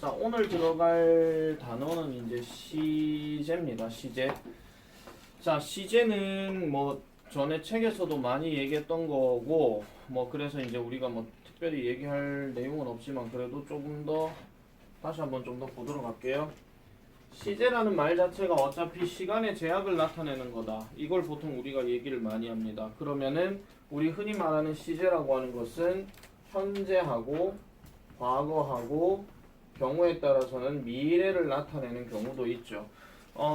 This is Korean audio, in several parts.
자, 오늘 들어갈 단어는 이제 시제입니다. 시제. 자, 시제는 뭐 전에 책에서도 많이 얘기했던 거고, 뭐 그래서 이제 우리가 뭐 특별히 얘기할 내용은 없지만 그래도 조금 더 다시 한번 좀 더 보도록 할게요. 시제라는 말 자체가 어차피 시간의 제약을 나타내는 거다. 이걸 보통 우리가 얘기를 많이 합니다. 그러면은 우리 흔히 말하는 시제라고 하는 것은 현재하고 과거하고 경우에 따라서는 미래를 나타내는 경우도 있죠.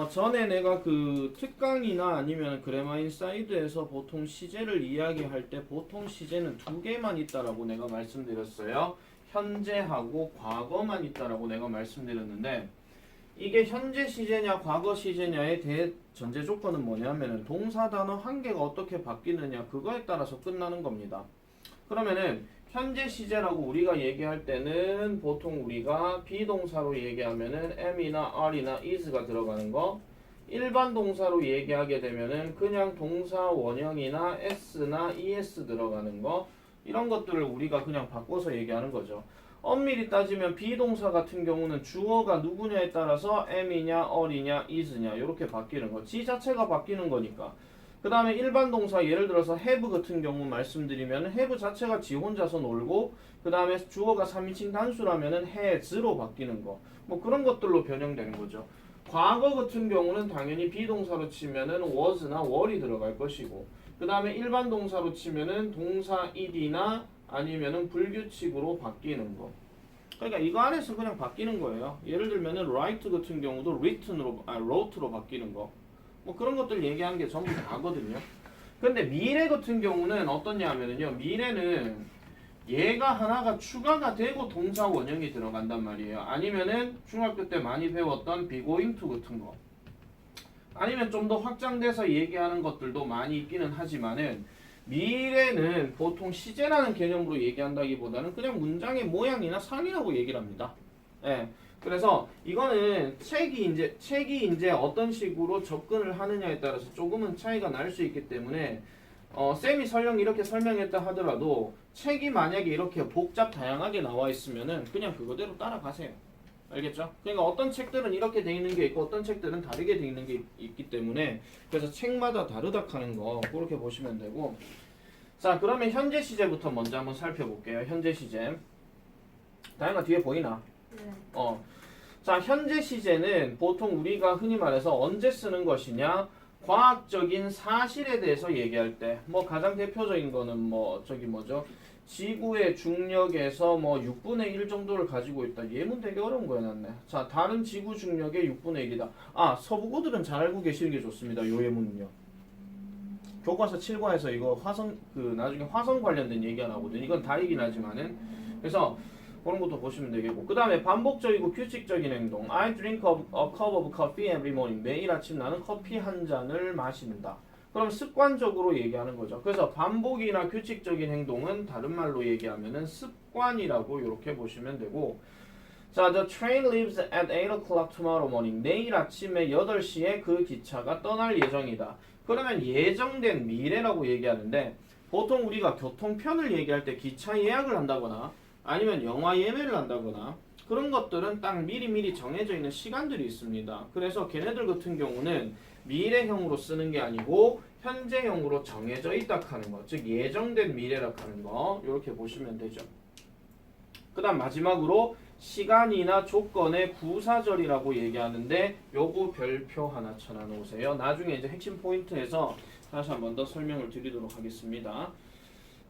전에 내가 그 특강이나 아니면 그래마 인사이드에서 보통 시제를 이야기할 때 보통 시제는 두 개만 있다라고 내가 말씀드렸어요. 현재하고 과거만 있다라고 내가 말씀드렸는데 이게 현재 시제냐 과거 시제냐의 대전제 조건은 뭐냐면은 동사 단어 한 개가 어떻게 바뀌느냐 그거에 따라서 끝나는 겁니다. 그러면은 현재 시제라고 우리가 얘기할 때는 보통 우리가 비동사로 얘기하면은 am이나 are이나 is가 들어가는 거, 일반 동사로 얘기하게 되면은 그냥 동사 원형이나 s나 es 들어가는 거, 이런 것들을 우리가 그냥 바꿔서 얘기하는 거죠. 엄밀히 따지면 비동사 같은 경우는 주어가 누구냐에 따라서 am이냐 are이냐 is냐 이렇게 바뀌는 거, 지 자체가 바뀌는 거니까. 그 다음에 일반 동사 예를 들어서 have 같은 경우 말씀드리면 have 자체가 지 혼자서 놀고 그 다음에 주어가 3인칭 단수라면 has로 바뀌는 거, 뭐 그런 것들로 변형되는 거죠. 과거 같은 경우는 당연히 비동사로 치면은 was나 were이 들어갈 것이고 그 다음에 일반 동사로 치면은 동사 id나 아니면은 불규칙으로 바뀌는 거. 그러니까 이거 안에서 그냥 바뀌는 거예요. 예를 들면은 write 같은 경우도 wrote로 바뀌는 거. 뭐 그런 것들 얘기하는 게 전부 다거든요. 근데 미래 같은 경우는 어떠냐면요. 미래는 얘가 하나가 추가가 되고 동사 원형이 들어간단 말이에요. 아니면은 중학교 때 많이 배웠던 be going to 같은 거. 아니면 좀 더 확장돼서 얘기하는 것들도 많이 있기는 하지만은 미래는 보통 시제라는 개념으로 얘기한다기보다는 그냥 문장의 모양이나 상이라고 얘기를 합니다. 예. 그래서 이거는 책이 이제 어떤 식으로 접근을 하느냐에 따라서 조금은 차이가 날 수 있기 때문에 쌤이 설령 이렇게 설명했다 하더라도 책이 만약에 이렇게 복잡 다양하게 나와 있으면은 그냥 그거대로 따라가세요. 알겠죠? 그러니까 어떤 책들은 이렇게 돼 있는 게 있고 어떤 책들은 다르게 돼 있는 게 있기 때문에 그래서 책마다 다르다 하는 거 그렇게 보시면 되고. 자, 그러면 현재 시제부터 먼저 한번 살펴볼게요. 현재 시제. 다양한 뒤에 보이나? 네. 자, 현재 시제는 보통 우리가 흔히 말해서 언제 쓰는 것이냐? 과학적인 사실에 대해서 얘기할 때, 뭐 가장 대표적인 거는 뭐 저기 뭐죠? 지구의 중력에서 뭐 6분의 1 정도를 가지고 있다. 예문 되게 어려운 거 해놨네. 자, 다른 지구 중력의 6분의 1이다. 아, 서부고들은 잘 알고 계시는 게 좋습니다. 요 예문은요. 교과서 7과에서 이거 화성 나중에 화성 관련된 얘기가 나오거든요. 이건 다르긴 하지만은 그래서 그런 것도 보시면 되겠고 그 다음에 반복적이고 규칙적인 행동. I drink a cup of coffee every morning. 매일 아침 나는 커피 한 잔을 마신다. 그럼 습관적으로 얘기하는 거죠. 그래서 반복이나 규칙적인 행동은 다른 말로 얘기하면은 습관이라고 이렇게 보시면 되고. 자, the train leaves at 8 o'clock tomorrow morning. 내일 아침에 8시에 그 기차가 떠날 예정이다. 그러면 예정된 미래라고 얘기하는데 보통 우리가 교통편을 얘기할 때 기차 예약을 한다거나 아니면 영화 예매를 한다거나 그런 것들은 딱 미리미리 정해져 있는 시간들이 있습니다. 그래서 걔네들 같은 경우는 미래형으로 쓰는 게 아니고 현재형으로 정해져 있다 하는 거, 즉 예정된 미래라 하는 거 이렇게 보시면 되죠. 그 다음 마지막으로 시간이나 조건의 부사절이라고 얘기하는데 요거 별표 하나 쳐놔놓으세요. 나중에 이제 핵심 포인트에서 다시 한 번 더 설명을 드리도록 하겠습니다.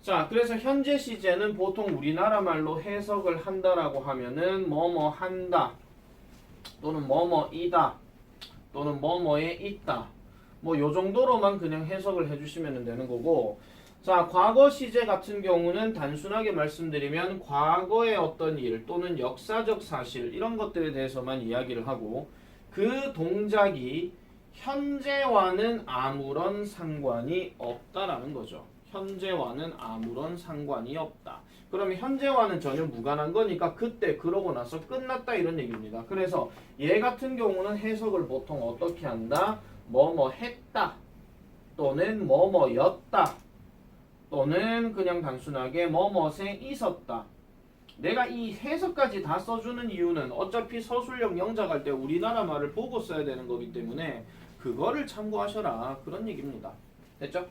자, 그래서 현재 시제는 보통 우리나라 말로 해석을 한다라고 하면은 뭐뭐 한다 또는 뭐뭐이다 또는 뭐뭐에 있다 뭐 요 정도로만 그냥 해석을 해주시면 되는 거고. 자, 과거 시제 같은 경우는 단순하게 말씀드리면 과거의 어떤 일 또는 역사적 사실 이런 것들에 대해서만 이야기를 하고 그 동작이 현재와는 아무런 상관이 없다라는 거죠. 현재와는 아무런 상관이 없다. 그러면 현재와는 전혀 무관한 거니까 그때 그러고 나서 끝났다 이런 얘기입니다. 그래서 얘 같은 경우는 해석을 보통 어떻게 한다? 뭐뭐 했다 또는 뭐뭐였다 또는 그냥 단순하게 뭐뭐에 있었다 내가 이 해석까지 다 써주는 이유는 어차피 서술형 영작 할 때 우리나라 말을 보고 써야 되는 거기 때문에 그거를 참고하셔라 그런 얘기입니다. 됐죠?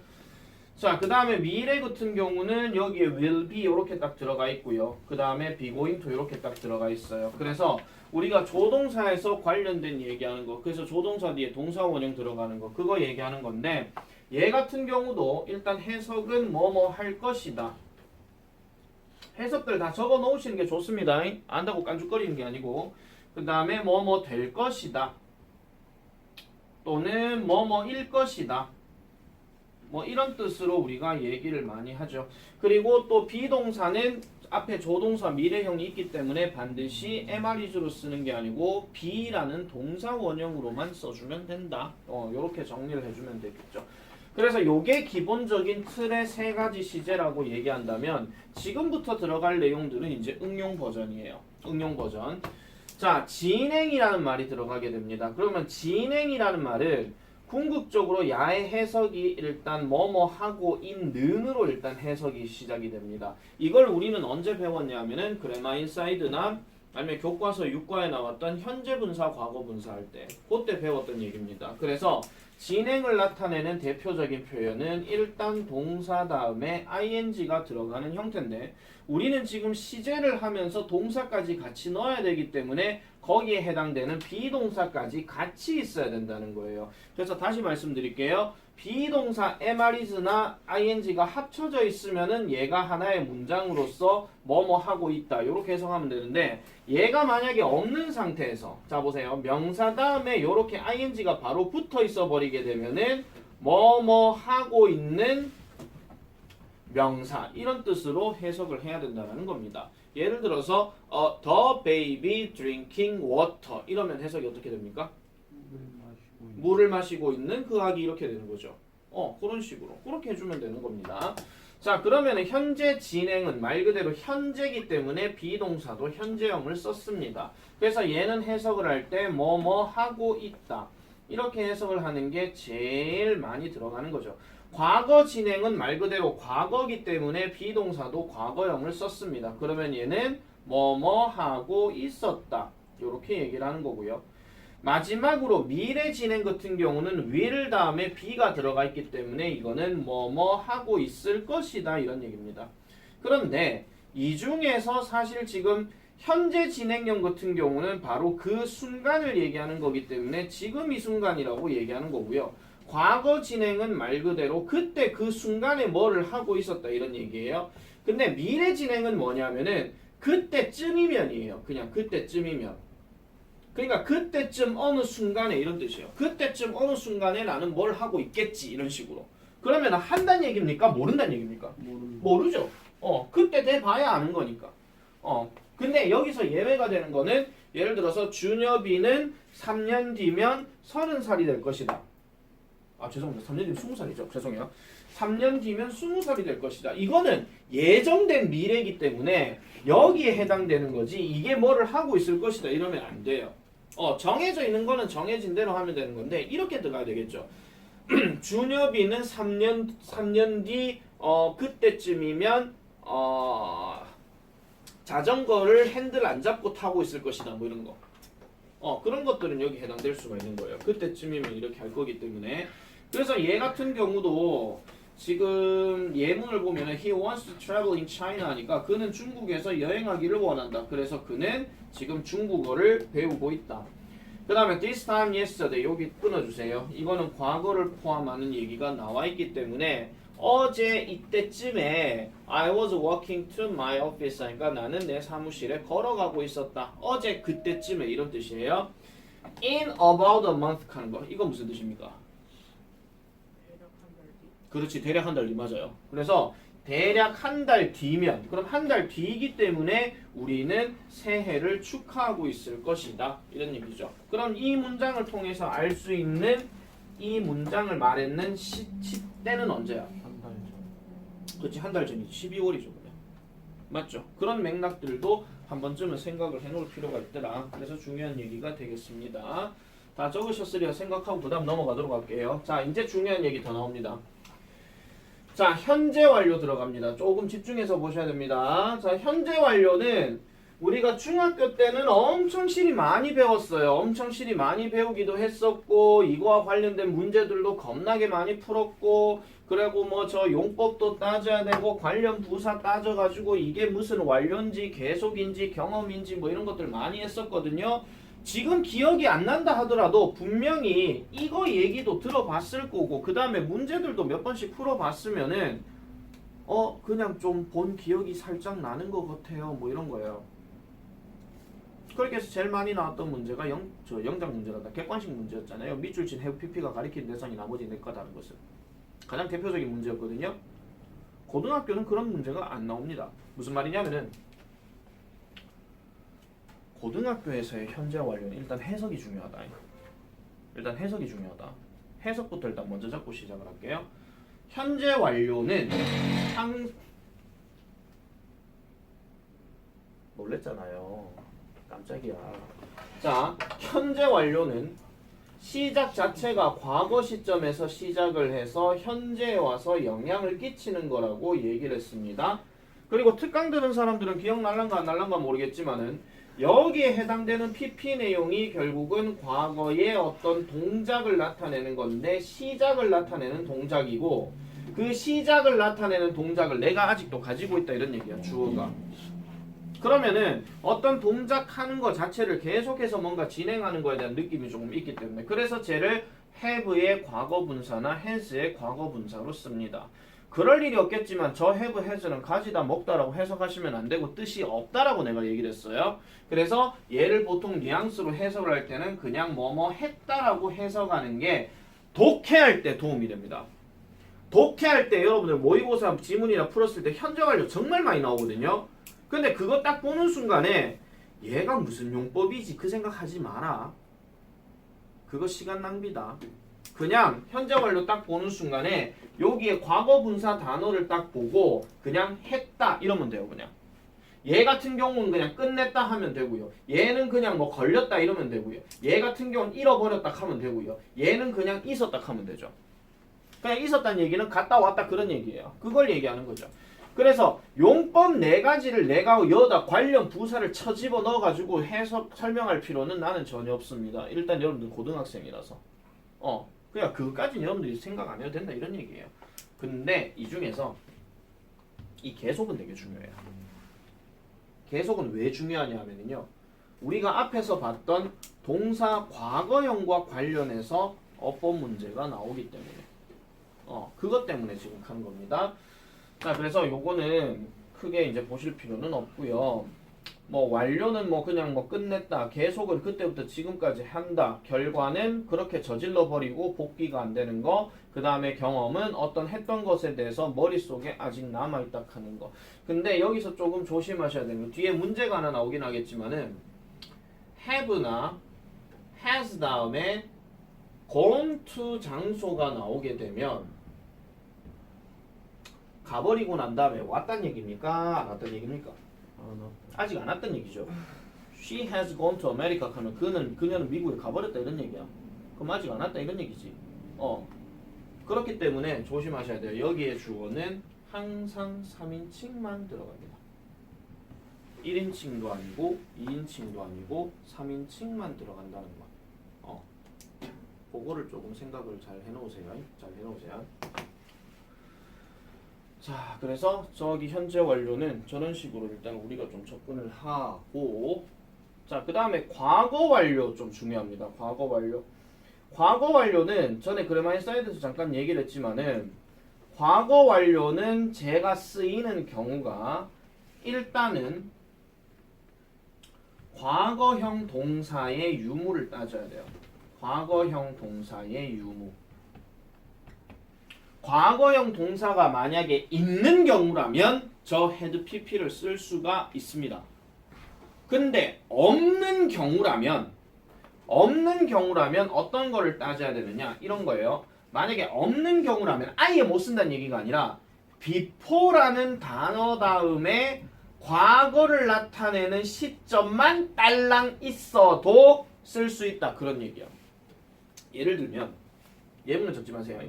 자, 그 다음에 미래 같은 경우는 여기에 will be 이렇게 딱 들어가 있고요. 그 다음에 be going to 이렇게 딱 들어가 있어요. 그래서 우리가 조동사에서 관련된 얘기하는 거, 그래서 조동사 뒤에 동사 원형 들어가는 거, 그거 얘기하는 건데 얘 같은 경우도 일단 해석은 뭐뭐 할 것이다. 해석들 다 적어 놓으시는 게 좋습니다. 안다고 깐죽거리는 게 아니고. 그 다음에 뭐뭐 될 것이다. 또는 뭐뭐일 것이다. 뭐 이런 뜻으로 우리가 얘기를 많이 하죠. 그리고 또 비동사는 앞에 조동사 미래형이 있기 때문에 반드시 MR이즈로 쓰는 게 아니고 be라는 동사 원형으로만 써주면 된다. 요렇게 정리를 해주면 되겠죠. 그래서 요게 기본적인 틀의 세 가지 시제라고 얘기한다면 지금부터 들어갈 내용들은 이제 응용 버전이에요. 응용 버전. 자, 진행이라는 말이 들어가게 됩니다. 그러면 진행이라는 말은 궁극적으로 야의 해석이 일단 뭐뭐 하고 있는으로 일단 해석이 시작이 됩니다. 이걸 우리는 언제 배웠냐면은 그래마 인사이드나 아니면 교과서 6과에 나왔던 현재 분사, 과거 분사 할 때 그때 배웠던 얘기입니다. 그래서 진행을 나타내는 대표적인 표현은 일단 동사 다음에 ing가 들어가는 형태인데 우리는 지금 시제를 하면서 동사까지 같이 넣어야 되기 때문에 거기에 해당되는 비동사까지 같이 있어야 된다는 거예요. 그래서 다시 말씀드릴게요. 비동사 MR이즈나 ing가 합쳐져 있으면은 얘가 하나의 문장으로서 뭐뭐 하고 있다 이렇게 해석하면 되는데 얘가 만약에 없는 상태에서 자 보세요. 명사 다음에 이렇게 ing가 바로 붙어 있어 버리게 되면은 뭐뭐 하고 있는 명사 이런 뜻으로 해석을 해야 된다는 겁니다. 예를 들어서 the baby drinking water 이러면 해석이 어떻게 됩니까? 물을 마시고 있는 그 아기 이렇게 되는 거죠. 그런 식으로 그렇게 해주면 되는 겁니다. 자, 그러면 현재 진행은 말 그대로 현재이기 때문에 비동사도 현재형을 썼습니다. 그래서 얘는 해석을 할 때 뭐뭐 하고 있다 이렇게 해석을 하는 게 제일 많이 들어가는 거죠. 과거 진행은 말 그대로 과거이기 때문에 비동사도 과거형을 썼습니다. 그러면 얘는 뭐뭐 하고 있었다 이렇게 얘기를 하는 거고요. 마지막으로 미래 진행 같은 경우는 will 다음에 be가 들어가 있기 때문에 이거는 뭐뭐 하고 있을 것이다 이런 얘기입니다. 그런데 이 중에서 사실 지금 현재 진행형 같은 경우는 바로 그 순간을 얘기하는 거기 때문에 지금 이 순간이라고 얘기하는 거고요. 과거 진행은 말 그대로 그때 그 순간에 뭐를 하고 있었다 이런 얘기예요. 근데 미래 진행은 뭐냐면은 그때쯤이면이에요. 그냥 그때쯤이면. 그러니까 그때쯤 어느 순간에 이런 뜻이에요. 그때쯤 어느 순간에 나는 뭘 하고 있겠지 이런 식으로. 그러면 한다는 얘기입니까? 모른다는 얘기입니까? 모르죠. 그때 돼 봐야 아는 거니까. 근데 여기서 예외가 되는 거는 예를 들어서 준엽이는 3년 뒤면 30살이 될 것이다. 죄송합니다. 3년 뒤면 20살이죠. 죄송해요. 3년 뒤면 20살이 될 것이다. 이거는 예정된 미래이기 때문에 여기에 해당되는 거지 이게 뭐를 하고 있을 것이다 이러면 안 돼요. 정해져 있는 거는 정해진 대로 하면 되는 건데 이렇게 들어가야 되겠죠. 준엽이는 3년 뒤 그때쯤이면 자전거를 핸들 안 잡고 타고 있을 것이다 뭐 이런 거. 그런 것들은 여기 해당될 수가 있는 거예요. 그때쯤이면 이렇게 할 거기 때문에. 그래서 얘 같은 경우도 지금 예문을 보면 he wants to travel in China 하니까 그는 중국에서 여행하기를 원한다. 그래서 그는 지금 중국어를 배우고 있다. 그 다음에 this time yesterday 여기 끊어주세요. 이거는 과거를 포함하는 얘기가 나와 있기 때문에 어제 이때쯤에 I was walking to my office 하니까 나는 내 사무실에 걸어가고 있었다. 어제 그때쯤에 이런 뜻이에요. In about a month 하는 거. 이거 무슨 뜻입니까? 그렇지. 대략 한 달 뒤 맞아요. 그래서 대략 한 달 뒤면 그럼 한 달 뒤이기 때문에 우리는 새해를 축하하고 있을 것이다. 이런 얘기죠. 그럼 이 문장을 통해서 알 수 있는 이 문장을 말했는 시때는 언제야? 한 달 전. 그렇지. 한 달 전이지. 12월이죠. 맞죠? 그런 맥락들도 한 번쯤은 생각을 해놓을 필요가 있더라. 그래서 중요한 얘기가 되겠습니다. 다 적으셨으리라 생각하고 그 다음 넘어가도록 할게요. 자, 이제 중요한 얘기 더 나옵니다. 자, 현재 완료 들어갑니다. 조금 집중해서 보셔야 됩니다. 자, 현재 완료는 우리가 중학교 때는 엄청 실이 많이 배웠어요. 엄청 실이 많이 배우기도 했었고 이거와 관련된 문제들도 겁나게 많이 풀었고 그리고 뭐 저 용법도 따져야 되고 관련 부사 따져가지고 이게 무슨 완료인지 계속인지 경험인지 뭐 이런 것들 많이 했었거든요. 지금 기억이 안 난다 하더라도 분명히 이거 얘기도 들어봤을 거고 그 다음에 문제들도 몇 번씩 풀어봤으면은 그냥 좀 본 기억이 살짝 나는 것 같아요. 뭐 이런 거예요. 그렇게 해서 제일 많이 나왔던 문제가 영작 문제다. 객관식 문제였잖아요. 밑줄 친 have pp가 가리키는 대상이 나머지 내 거다는 것은 가장 대표적인 문제였거든요. 고등학교는 그런 문제가 안 나옵니다. 무슨 말이냐면은 고등학교에서의 현재 완료는 일단 해석이 중요하다. 일단 해석이 중요하다. 해석부터 일단 먼저 잡고 시작을 할게요. 현재 완료는 놀랬잖아요. 깜짝이야. 자, 현재 완료는 시작 자체가 과거 시점에서 시작을 해서 현재에 와서 영향을 끼치는 거라고 얘기를 했습니다. 그리고 특강 들은 사람들은 기억날란가 안 날란가 모르겠지만은 여기에 해당되는 PP 내용이 결국은 과거의 어떤 동작을 나타내는 건데 시작을 나타내는 동작이고 그 시작을 나타내는 동작을 내가 아직도 가지고 있다 이런 얘기야. 주어가. 그러면은 어떤 동작하는 것 자체를 계속해서 뭔가 진행하는 거에 대한 느낌이 조금 있기 때문에 그래서 쟤를 have의 과거 분사나 has의 과거 분사로 씁니다. 그럴 일이 없겠지만 저 have, has는 가지다 먹다라고 해석하시면 안 되고 뜻이 없다라고 내가 얘기를 했어요. 그래서 얘를 보통 뉘앙스로 해석을 할 때는 그냥 뭐뭐 했다라고 해석하는 게 독해할 때 도움이 됩니다. 독해할 때 여러분들 모의고사 지문이나 풀었을 때 현재 완료 정말 많이 나오거든요. 근데 그거 딱 보는 순간에 얘가 무슨 용법이지 그 생각하지 마라. 그거 시간 낭비다. 그냥 현재 완료 딱 보는 순간에 여기에 과거 분사 단어를 딱 보고 그냥 했다 이러면 돼요. 그냥 얘 같은 경우는 그냥 끝냈다 하면 되고요. 얘는 그냥 뭐 걸렸다 이러면 되고요. 얘 같은 경우는 잃어버렸다 하면 되고요. 얘는 그냥 있었다 하면 되죠. 그냥 있었다는 얘기는 갔다 왔다 그런 얘기예요. 그걸 얘기하는 거죠. 그래서 용법 4가지를 내가 여기다 관련 부사를 쳐집어 넣어가지고 해석 설명할 필요는 나는 전혀 없습니다. 일단 여러분들 고등학생이라서 그냥 그것까지는 여러분들이 생각 안 해도 된다 이런 얘기예요. 근데 이 중에서 이 계속은 되게 중요해요. 계속은 왜 중요하냐 하면요 우리가 앞에서 봤던 동사 과거형과 관련해서 어법 문제가 나오기 때문에 그것 때문에 지금 하는 겁니다. 자, 그래서 요거는 크게 이제 보실 필요는 없고요. 뭐 완료는 뭐 그냥 뭐 끝냈다. 계속은 그때부터 지금까지 한다. 결과는 그렇게 저질러 버리고 복귀가 안 되는 거. 그 다음에 경험은 어떤 했던 것에 대해서 머릿속에 아직 남아있다 하는 거. 근데 여기서 조금 조심하셔야 되는 거. 뒤에 문제가 하나 나오긴 하겠지만은 have나 has 다음에 gone to 장소가 나오게 되면 가버리고 난 다음에 왔단 얘기입니까? 안 왔단 얘기입니까? 아직 안 왔단 얘기죠. She has gone to America 하면 그녀는 미국에 가버렸다 이런 얘기야. 그럼 아직 안 왔다 이런 얘기지. 그렇기 때문에 조심하셔야 돼요. 여기에 주어는 항상 3인칭만 들어갑니다. 1인칭도 아니고 2인칭도 아니고 3인칭만 들어간다는 거. 그거를 조금 생각을 잘 해놓으세요. 잘 해놓으세요. 자, 그래서 저기 현재 완료는 저런 식으로 일단 우리가 좀 접근을 하고 자, 그 다음에 과거 완료 좀 중요합니다. 과거 완료. 과거 완료는 전에 그래마인 사이드에서 잠깐 얘기를 했지만은 과거 완료는 제가 쓰이는 경우가 일단은 과거형 동사의 유무를 따져야 돼요. 과거형 동사의 유무. 과거형 동사가 만약에 있는 경우라면 저 had pp를 쓸 수가 있습니다. 근데 없는 경우라면 어떤 거를 따져야 되느냐 이런 거예요. 만약에 없는 경우라면 아예 못 쓴다는 얘기가 아니라 before라는 단어 다음에 과거를 나타내는 시점만 딸랑 있어도 쓸 수 있다 그런 얘기야. 예를 들면 예문을 적지 마세요.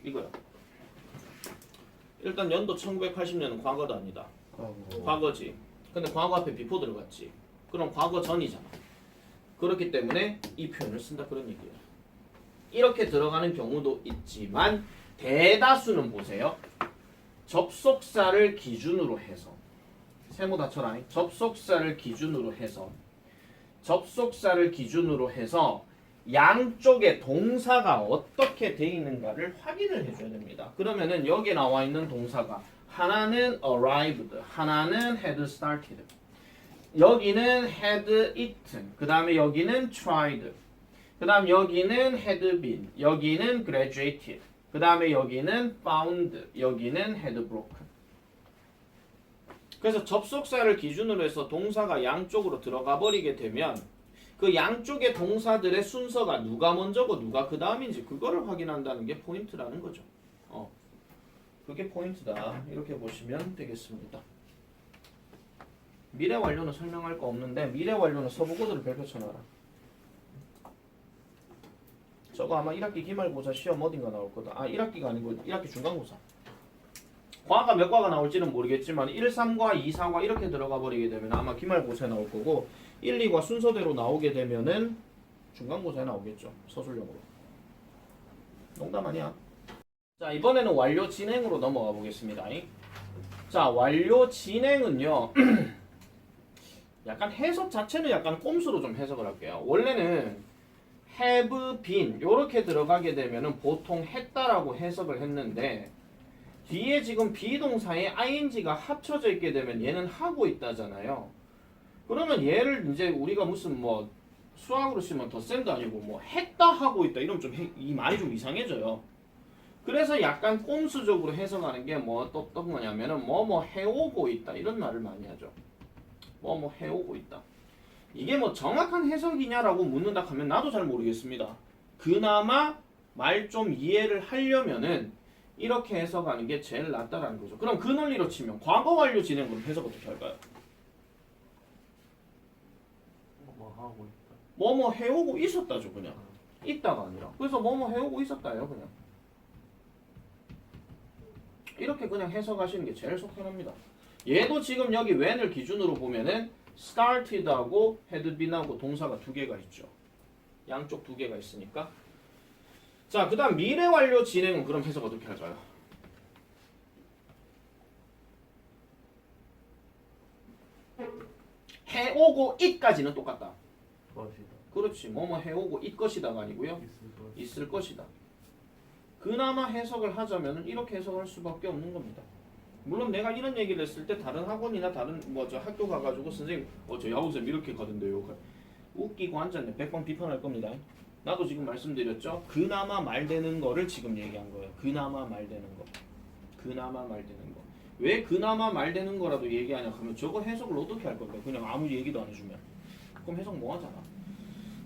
이거요. 일단 연도 1980년은 과거도 아니다. 과거지. 근데 과거 앞에 before 들어갔지. 그럼 과거 전이잖아. 그렇기 때문에 이 표현을 쓴다 그런 얘기예요. 이렇게 들어가는 경우도 있지만 대다수는 보세요. 접속사를 기준으로 해서 세모 다 쳐라. 접속사를 기준으로 해서 양쪽의 동사가 어떻게 돼 있는가를 확인을 해줘야 됩니다. 그러면은 여기 나와 있는 동사가 하나는 arrived, 하나는 had started, 여기는 had eaten, 그 다음에 여기는 tried, 그 다음 여기는 had been, 여기는 graduated, 그 다음에 여기는 found, 여기는 had broken. 그래서 접속사를 기준으로 해서 동사가 양쪽으로 들어가 버리게 되면 그 양쪽의 동사들의 순서가 누가 먼저고 누가 그 다음인지 그거를 확인한다는 게 포인트라는 거죠. 그게 포인트다. 이렇게 보시면 되겠습니다. 미래 완료는 설명할 거 없는데 미래 완료는 서부 코드를 별표 쳐놔라. 저거 아마 1학기 기말고사 시험 어딘가 나올 거다. 1학기가 아니고 1학기 중간고사. 과가 몇 과가 나올지는 모르겠지만 1, 3과 2, 4과 이렇게 들어가 버리게 되면 아마 기말고사에 나올 거고 1, 2과 순서대로 나오게 되면은 중간고사에 나오겠죠. 서술형으로. 농담 아니야. 자, 이번에는 완료 진행으로 넘어가 보겠습니다. 자, 완료 진행은요. 약간 해석 자체는 약간 꼼수로 좀 해석을 할게요. 원래는 have been 요렇게 들어가게 되면은 보통 했다라고 해석을 했는데 뒤에 지금 비동사에 ing가 합쳐져 있게 되면 얘는 하고 있다잖아요. 그러면 얘를 이제 우리가 무슨 뭐 수학으로 쓰면 덧셈도 아니고 뭐 했다 하고 있다 이러면 좀 이 말이 좀 이상해져요. 그래서 약간 꼼수적으로 해석하는 게 뭐 어떤 거냐면은 뭐 해오고 있다 이런 말을 많이 하죠. 뭐 해오고 있다. 이게 뭐 정확한 해석이냐라고 묻는다 하면 나도 잘 모르겠습니다. 그나마 말 좀 이해를 하려면은 이렇게 해석하는 게 제일 낫다라는 거죠. 그럼 그 논리로 치면 과거 완료 진행 그럼 해석 어떻게 할까요? 뭐 하고 있다. 뭐뭐 해오고 있었다죠 그냥. 있다가 아니라. 그래서 뭐뭐 해오고 있었다예요 그냥. 이렇게 그냥 해석하시는 게 제일 속 편합니다. 얘도 지금 여기 when을 기준으로 보면은 started하고 had been하고 동사가 두 개가 있죠. 양쪽 두 개가 있으니까. 자, 그 다음 미래 완료 진행은 그럼 해석 어떻게 할까요? 해오고 it까지는 똑같다. 것이다. 그렇지. 뭐뭐 해오고 it 것이다가 아니고요. 있을 것이다. 그나마 해석을 하자면 이렇게 해석할 수밖에 없는 겁니다. 물론 내가 이런 얘기를 했을 때 다른 학원이나 다른 뭐 저 학교 가가지고 선생님 저 야구쌤 이렇게 가던데요. 웃기고 앉았네. 100번 비판할 겁니다. 나도 지금 말씀드렸죠. 그나마 말되는 거를 지금 얘기한 거예요. 그나마 말되는 거. 그나마 말되는 거. 왜 그나마 말되는 거라도 얘기하냐 하면 저거 해석을 어떻게 할 건데 그냥 아무 얘기도 안 해주면 그럼 해석 뭐 하잖아.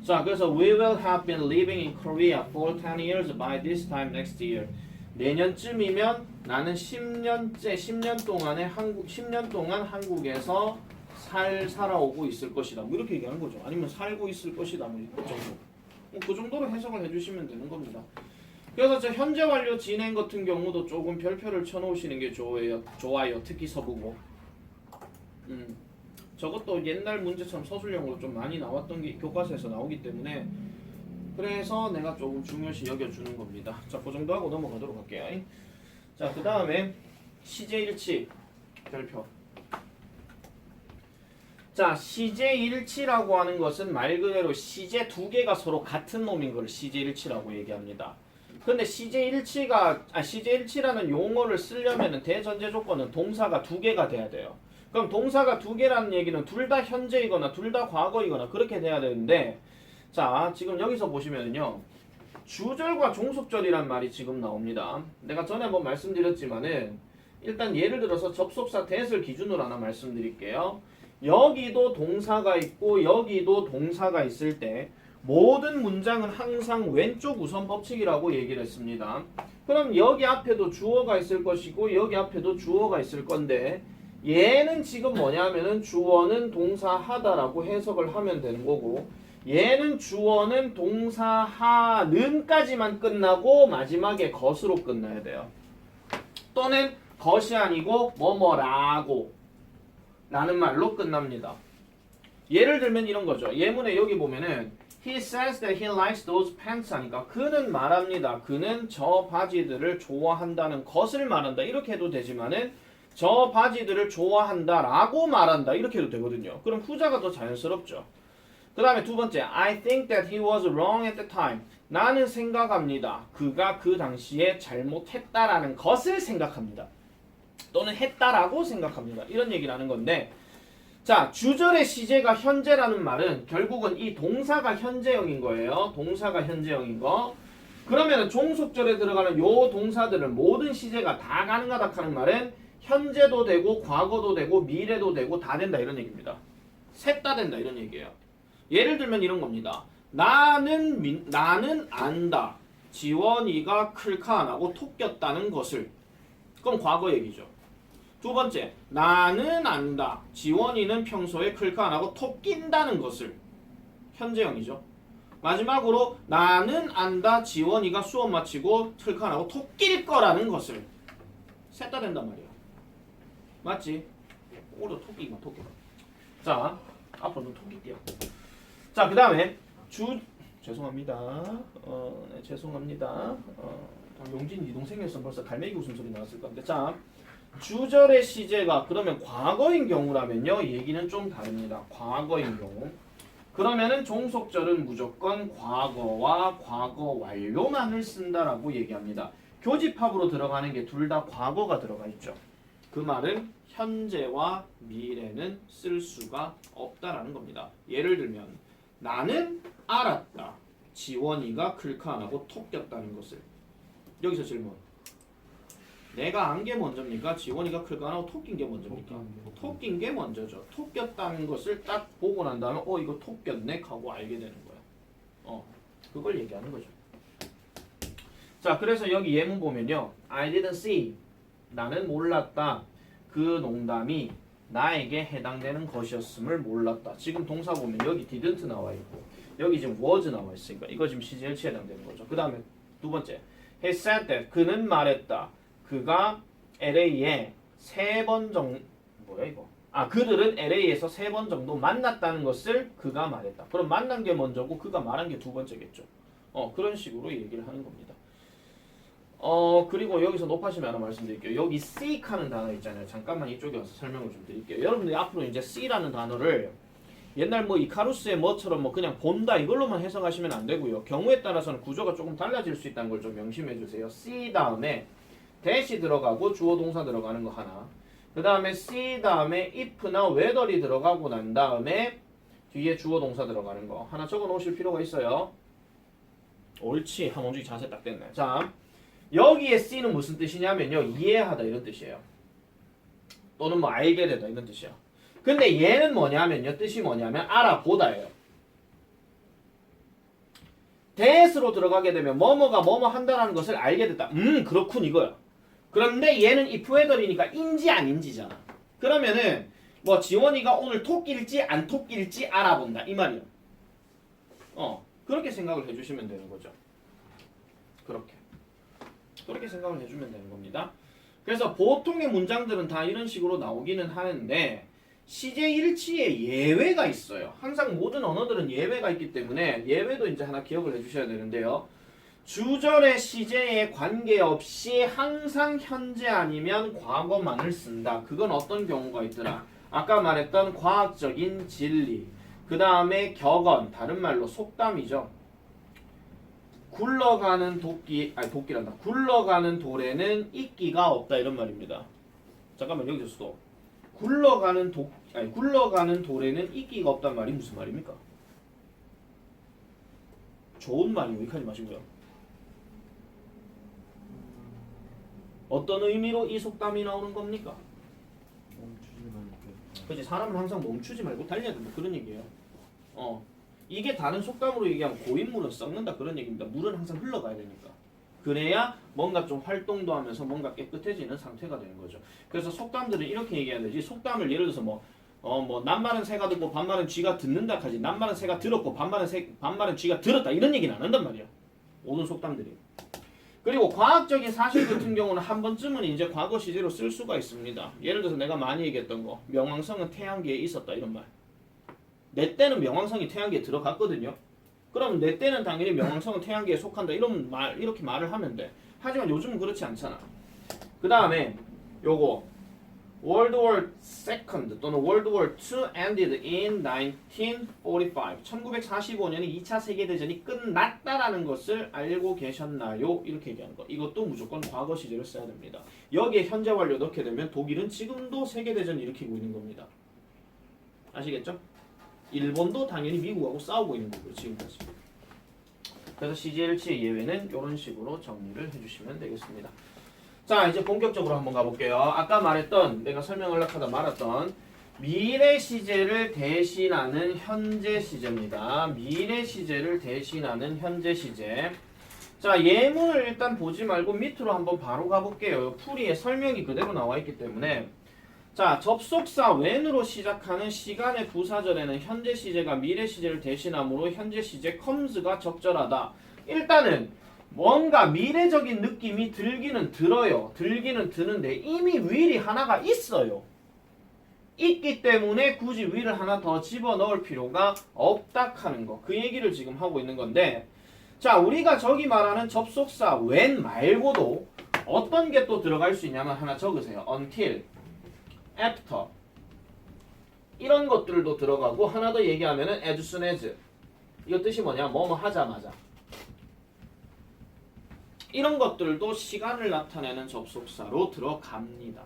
자, 그래서 we will have been living in Korea for 10 years by this time next year. 내년쯤이면 나는 10년 동안 한국에서 살아오고 있을 것이다. 뭐 이렇게 얘기하는 거죠. 아니면 살고 있을 것이다. 뭐 그 정도. 그 정도로 해석을 해주시면 되는 겁니다. 그래서 저 현재 완료 진행 같은 경우도 조금 별표를 쳐놓으시는 게 좋아요. 특히 서부고. 저것도 옛날 문제처럼 서술형으로 좀 많이 나왔던 게 교과서에서 나오기 때문에 그래서 내가 조금 중요시 여겨주는 겁니다. 자, 그 정도 하고 넘어가도록 할게요. 자, 그 다음에 시제일치 별표. 자, 시제일치라고 하는 것은 말 그대로 시제 두 개가 서로 같은 놈인 걸 시제일치라고 얘기합니다. 근데 시제일치라는 용어를 쓰려면은 대전제 조건은 동사가 두 개가 돼야 돼요. 그럼 동사가 두 개라는 얘기는 둘 다 현재이거나 둘 다 과거이거나 그렇게 돼야 되는데 자, 지금 여기서 보시면은요. 주절과 종속절이란 말이 지금 나옵니다. 내가 전에 한번 말씀드렸지만은 일단 예를 들어서 접속사 that을 기준으로 하나 말씀드릴게요. 여기도 동사가 있고 여기도 동사가 있을 때 모든 문장은 항상 왼쪽 우선 법칙이라고 얘기를 했습니다. 그럼 여기 앞에도 주어가 있을 것이고 여기 앞에도 주어가 있을 건데 얘는 지금 뭐냐면은 주어는 동사 하다라고 해석을 하면 되는 거고 얘는 주어는 동사 하는까지만 끝나고 마지막에 것으로 끝나야 돼요. 또는 것이 아니고 뭐뭐라고 라는 말로 끝납니다. 예를 들면 이런 거죠. 예문에 여기 보면은 He says that he likes those pants 하니까 그는 말합니다. 그는 저 바지들을 좋아한다는 것을 말한다. 이렇게 해도 되지만은 저 바지들을 좋아한다라고 말한다. 이렇게 해도 되거든요. 그럼 후자가 더 자연스럽죠. 그 다음에 두 번째 I think that he was wrong at the time. 나는 생각합니다. 그가 그 당시에 잘못했다라는 것을 생각합니다. 또는 했다라고 생각합니다. 이런 얘기를 하는 건데 자, 주절의 시제가 현재라는 말은 결국은 이 동사가 현재형인 거예요. 동사가 현재형인 거. 그러면 종속절에 들어가는 요 동사들은 모든 시제가 다 가능하다 하는 말은 현재도 되고 과거도 되고 미래도 되고 다 된다 이런 얘기입니다. 셋 다 된다 이런 얘기예요. 예를 들면 이런 겁니다. 나는 안다. 지원이가 클카 안 하고 톡 꼈다는 것을. 그럼 과거 얘기죠. 두 번째, 나는 안다. 지원이는 평소에 클카 안 하고 톡 낀다는 것을. 현재형이죠. 마지막으로 나는 안다. 지원이가 수업 마치고 클카 안 하고 톡 낄 거라는 것을. 셋 다 된단 말이야. 맞지? 오히려 톡끼기만 톡끼. 자, 앞으로는 톡끼게요. 자, 그 다음에 죄송합니다. 네, 죄송합니다. 용진 이 동생이었으면 벌써 갈매기 웃음소리 나왔을 건데. 자, 주절의 시제가 그러면 과거인 경우라면요. 얘기는 좀 다릅니다. 과거인 경우. 그러면은 종속절은 무조건 과거와 과거 완료만을 쓴다라고 얘기합니다. 교집합으로 들어가는 게 둘 다 과거가 들어가 있죠. 그 말은 현재와 미래는 쓸 수가 없다라는 겁니다. 예를 들면 나는 알았다. 지원이가 클카 안 하고 톡 꼈다는 것을. 여기서 질문. 내가 안 게 먼저입니까? 지원이가 클카 안 하고 톡 낀 게 먼저입니까? 톡 낀 게 먼저죠. 톡 꼈다는 것을 딱 보고 난 다음에 이거 톡 꼈네 하고 알게 되는 거야. 그걸 얘기하는 거죠. 자, 그래서 여기 예문 보면요. I didn't see. 나는 몰랐다. 그 농담이 나에게 해당되는 것이었음을 몰랐다. 지금 동사 보면 여기 didn't 나와 있고 여기 지금 was 나와 있으니까 이거 지금 시제일치에 해당되는 거죠. 그 다음에 두 번째 He said that. 그는 말했다. 그가 LA에 3번 정도 뭐야 이거? 그들은 LA에서 3번 정도 만났다는 것을 그가 말했다. 그럼 만난 게 먼저고 그가 말한 게 두 번째겠죠. 그런 식으로 얘기를 하는 겁니다. 그리고 여기서 높아지면 하나 말씀드릴게요. 여기 seek 하는 단어 있잖아요. 잠깐만 이쪽에 와서 설명을 좀 드릴게요. 여러분들이 앞으로 이제 see라는 단어를 옛날 이카루스의 뭐처럼 그냥 본다 이걸로만 해석하시면 안 되고요. 경우에 따라서는 구조가 조금 달라질 수 있다는 걸 좀 명심해 주세요. see 다음에 대시 들어가고 주어 동사 들어가는 거 하나. 그 다음에 see 다음에 if나 whether이 들어가고 난 다음에 뒤에 주어 동사 들어가는 거 하나 적어 놓으실 필요가 있어요. 옳지. 함원주의 자세 딱 됐네. 자, 여기에 C는 무슨 뜻이냐면요. 이해하다 이런 뜻이에요. 또는 알게 되다 이런 뜻이에요. 근데 얘는 뭐냐면요. 뜻이 뭐냐면 알아보다예요. 대스로 들어가게 되면 뭐뭐가 뭐뭐 한다라는 것을 알게 됐다. 그렇군 이거야. 그런데 얘는 if whether이니까 인지 아닌지잖아. 그러면은 지원이가 오늘 토끼일지 안 토끼일지 알아본다 이 말이야. 그렇게 생각을 해주시면 되는 거죠. 그렇게 생각을 해주면 되는 겁니다. 그래서 보통의 문장들은 다 이런 식으로 나오기는 하는데 시제일치에 예외가 있어요. 항상 모든 언어들은 예외가 있기 때문에 예외도 이제 하나 기억을 해주셔야 되는데요. 주절의 시제에 관계없이 항상 현재 아니면 과거만을 쓴다. 그건 어떤 경우가 있더라. 아까 말했던 과학적인 진리, 그 다음에 격언, 다른 말로 속담이죠. 굴러가는 도끼란다. 굴러가는 돌에는 이끼가 없다 이런 말입니다. 잠깐만 여기서 또 굴러가는 돌에는 이끼가 없단 말이 무슨 말입니까? 좋은 말이고 이하지 마시고요. 어떤 의미로 이 속담이 나오는 겁니까? 멈추지 말고. 그렇지. 사람은 항상 멈추지 말고 달려야 된다 그런 얘기예요. 이게 다른 속담으로 얘기하면 고인물은 썩는다 그런 얘기입니다. 물은 항상 흘러가야 되니까. 그래야 뭔가 좀 활동도 하면서 뭔가 깨끗해지는 상태가 되는 거죠. 그래서 속담들은 이렇게 얘기해야 되지. 속담을 예를 들어서 뭐 낱말은 새가 듣고 반말은 쥐가 듣는다까지 낱말은 새가 들었고 반말은 쥐가 들었다 이런 얘기는 안 한단 말이야. 모든 속담들이. 그리고 과학적인 사실 같은 경우는 한 번쯤은 이제 과거 시제로 쓸 수가 있습니다. 예를 들어서 내가 많이 얘기했던 거 명왕성은 태양계에 있었다 이런 말. 내 때는 명왕성이 태양계에 들어갔거든요. 그럼 내 때는 당연히 명왕성은 태양계에 속한다 이런 말 이렇게 말을 하면 돼. 하지만 요즘은 그렇지 않잖아. 그 다음에 요거 World War II 또는 World War II ended in 1945. 1945년에 2차 세계대전이 끝났다라는 것을 알고 계셨나요? 이렇게 얘기하는 거. 이것도 무조건 과거 시제를 써야 됩니다. 여기에 현재 완료 넣게 되면 독일은 지금도 세계대전을 일으키고 있는 겁니다. 아시겠죠? 일본도 당연히 미국하고 싸우고 있는 거고요. 지금까지. 그래서 CJ1치의 예외는 이런 식으로 정리를 해주시면 되겠습니다. 자, 이제 본격적으로 한번 가볼게요. 아까 말했던 내가 설명을 하다 말았던 미래 시제를 대신하는 현재 시제입니다. 미래 시제를 대신하는 현재 시제. 자, 예문을 일단 보지 말고 밑으로 한번 바로 가볼게요. 풀이에 설명이 그대로 나와 있기 때문에. 자, 접속사 when으로 시작하는 시간의 부사절에는 현재 시제가 미래 시제를 대신하므로 현재 시제 comes가 적절하다. 일단은 뭔가 미래적인 느낌이 들기는 들어요. 들기는 드는데 이미 will이 하나가 있어요. 있기 때문에 굳이 will을 하나 더 집어넣을 필요가 없다 하는 거. 그 얘기를 지금 하고 있는 건데, 자, 우리가 저기 말하는 접속사 when 말고도 어떤 게 또 들어갈 수 있냐면 하나 적으세요. until, after 이런 것들도 들어가고 하나 더 얘기하면은 as soon as 이거 뜻이 뭐냐? 뭐뭐 하자마자 이런 것들도 시간을 나타내는 접속사로 들어갑니다.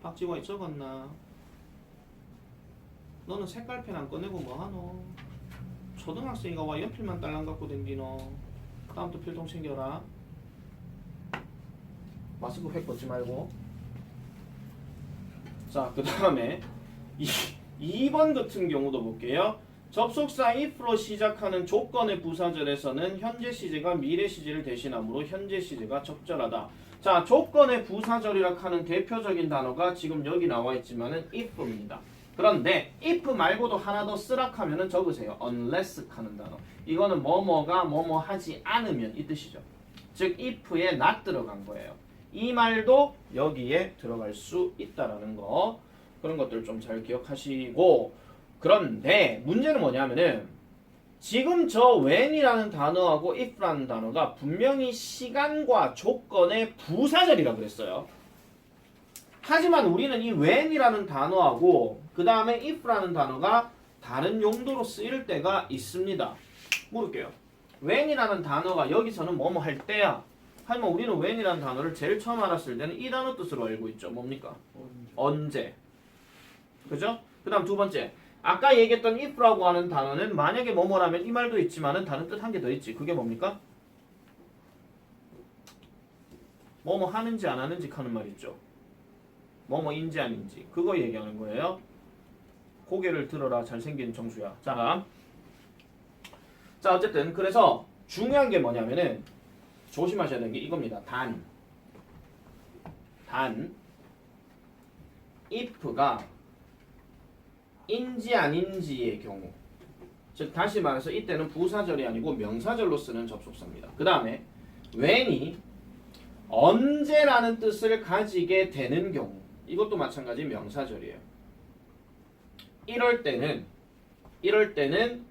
박지원이 적었나? 너는 색깔펜 안 꺼내고 뭐하노? 초등학생이가 와 연필만 딸랑 갖고 댕기노? 다음부터 필통 챙겨라. 마스크 획 벗지 말고. 자, 그 다음에 2번 같은 경우도 볼게요. 접속사 if로 시작하는 조건의 부사절에서는 현재 시제가 미래 시제를 대신하므로 현재 시제가 적절하다. 자, 조건의 부사절이라 하는 대표적인 단어가 지금 여기 나와 있지만은 if입니다. 그런데 if 말고도 하나 더 쓰라 하면은 적으세요. unless 하는 단어. 이거는 뭐뭐가 뭐뭐 하지 않으면 이 뜻이죠. 즉 if에 not 들어간 거예요. 이 말도 여기에 들어갈 수 있다라는 거. 그런 것들 좀 잘 기억하시고, 그런데 문제는 뭐냐면은 지금 저 when이라는 단어하고 if라는 단어가 분명히 시간과 조건의 부사절이라고 그랬어요. 하지만 우리는 이 when이라는 단어하고 그 다음에 if라는 단어가 다른 용도로 쓰일 때가 있습니다. 물을게요. when이라는 단어가 여기서는 뭐뭐 할 때야. 하지만 우리는 when이라는 단어를 제일 처음 알았을 때는 이 단어 뜻으로 알고 있죠. 뭡니까? 언제. 그죠? 그 다음 두 번째. 아까 얘기했던 if라고 하는 단어는 만약에 뭐뭐라면 이 말도 있지만은 다른 뜻 한 개 더 있지. 그게 뭡니까? 뭐뭐 하는지 안 하는지 하는 말 있죠. 뭐뭐인지 아닌지. 그거 얘기하는 거예요. 고개를 들어라 잘생긴 정수야. 자, 어쨌든 그래서 중요한 게 뭐냐면은 조심하셔야 되는 게 이겁니다. 단 if가 인지 아닌지의 경우, 즉 다시 말해서 이때는 부사절이 아니고 명사절로 쓰는 접속사입니다. 그 다음에 when이 언제라는 뜻을 가지게 되는 경우, 이것도 마찬가지 명사절이에요. 이럴 때는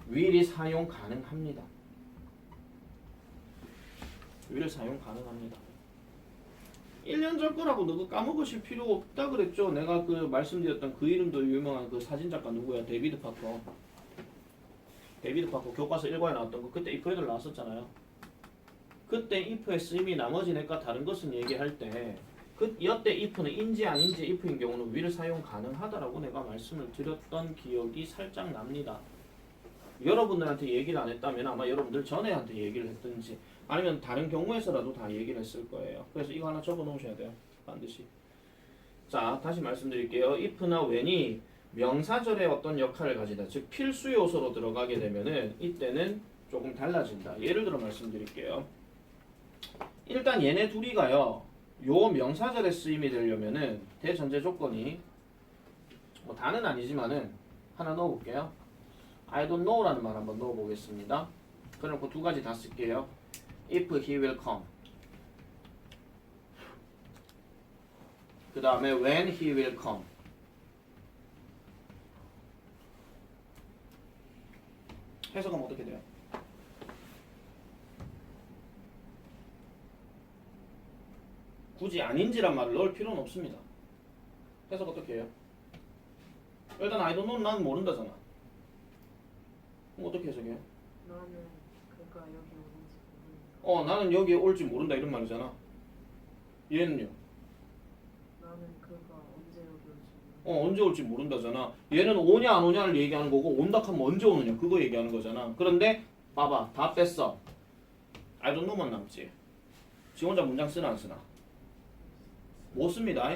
will이 사용 가능합니다. will을 사용 가능합니다. 1년 전 거라고 누구 까먹으실 필요 없다 그랬죠. 내가 그 말씀드렸던 그 이름도 유명한 그 사진작가 누구야? 데이비드 파커 교과서 1과에 나왔던 거. 그때 if 애들 나왔었잖아요. 그때 if의 쓰임이 나머지 내과 다른 것은 얘기할 때 여때 if는 인지 아닌지 if인 경우는 will을 사용 가능하다라고 내가 말씀을 드렸던 기억이 살짝 납니다. 여러분들한테 얘기를 안 했다면 아마 여러분들 전에한테 얘기를 했든지 아니면 다른 경우에서라도 다 얘기를 했을 거예요. 그래서 이거 하나 적어 놓으셔야 돼요. 반드시. 자, 다시 말씀드릴게요. if나 when이 명사절의 어떤 역할을 가지다. 즉 필수 요소로 들어가게 되면은 이때는 조금 달라진다. 예를 들어 말씀드릴게요. 일단 얘네 둘이가요. 요 명사절의 쓰임이 되려면은 대전제 조건이 뭐 다는 아니지만은 하나 넣어볼게요. I don't know라는 말 한번 넣어보겠습니다. 그래놓고 두 가지 다 쓸게요. If he will come. 그 다음에 when he will come. 해석하면 어떻게 돼요? 굳이 아닌지란 말을 넣을 필요는 없습니다. 해석 어떻게 해요? 일단 I don't know 나는 모른다잖아. 그럼 어떻게 해석해요? 나는 그가 여기 오는지 모르니까. 나는 여기에 올지 모른다 이런 말이잖아. 얘는요? 나는 그가 언제 여기 올지 모르니까. 언제 올지 모른다잖아. 얘는 오냐 안 오냐를 얘기하는 거고 온다 하면 언제 오느냐 그거 얘기하는 거잖아. 그런데 봐봐 다 뺐어. I don't know만 남지. 지 혼자 문장 쓰나 안 쓰나? 못 씁니다.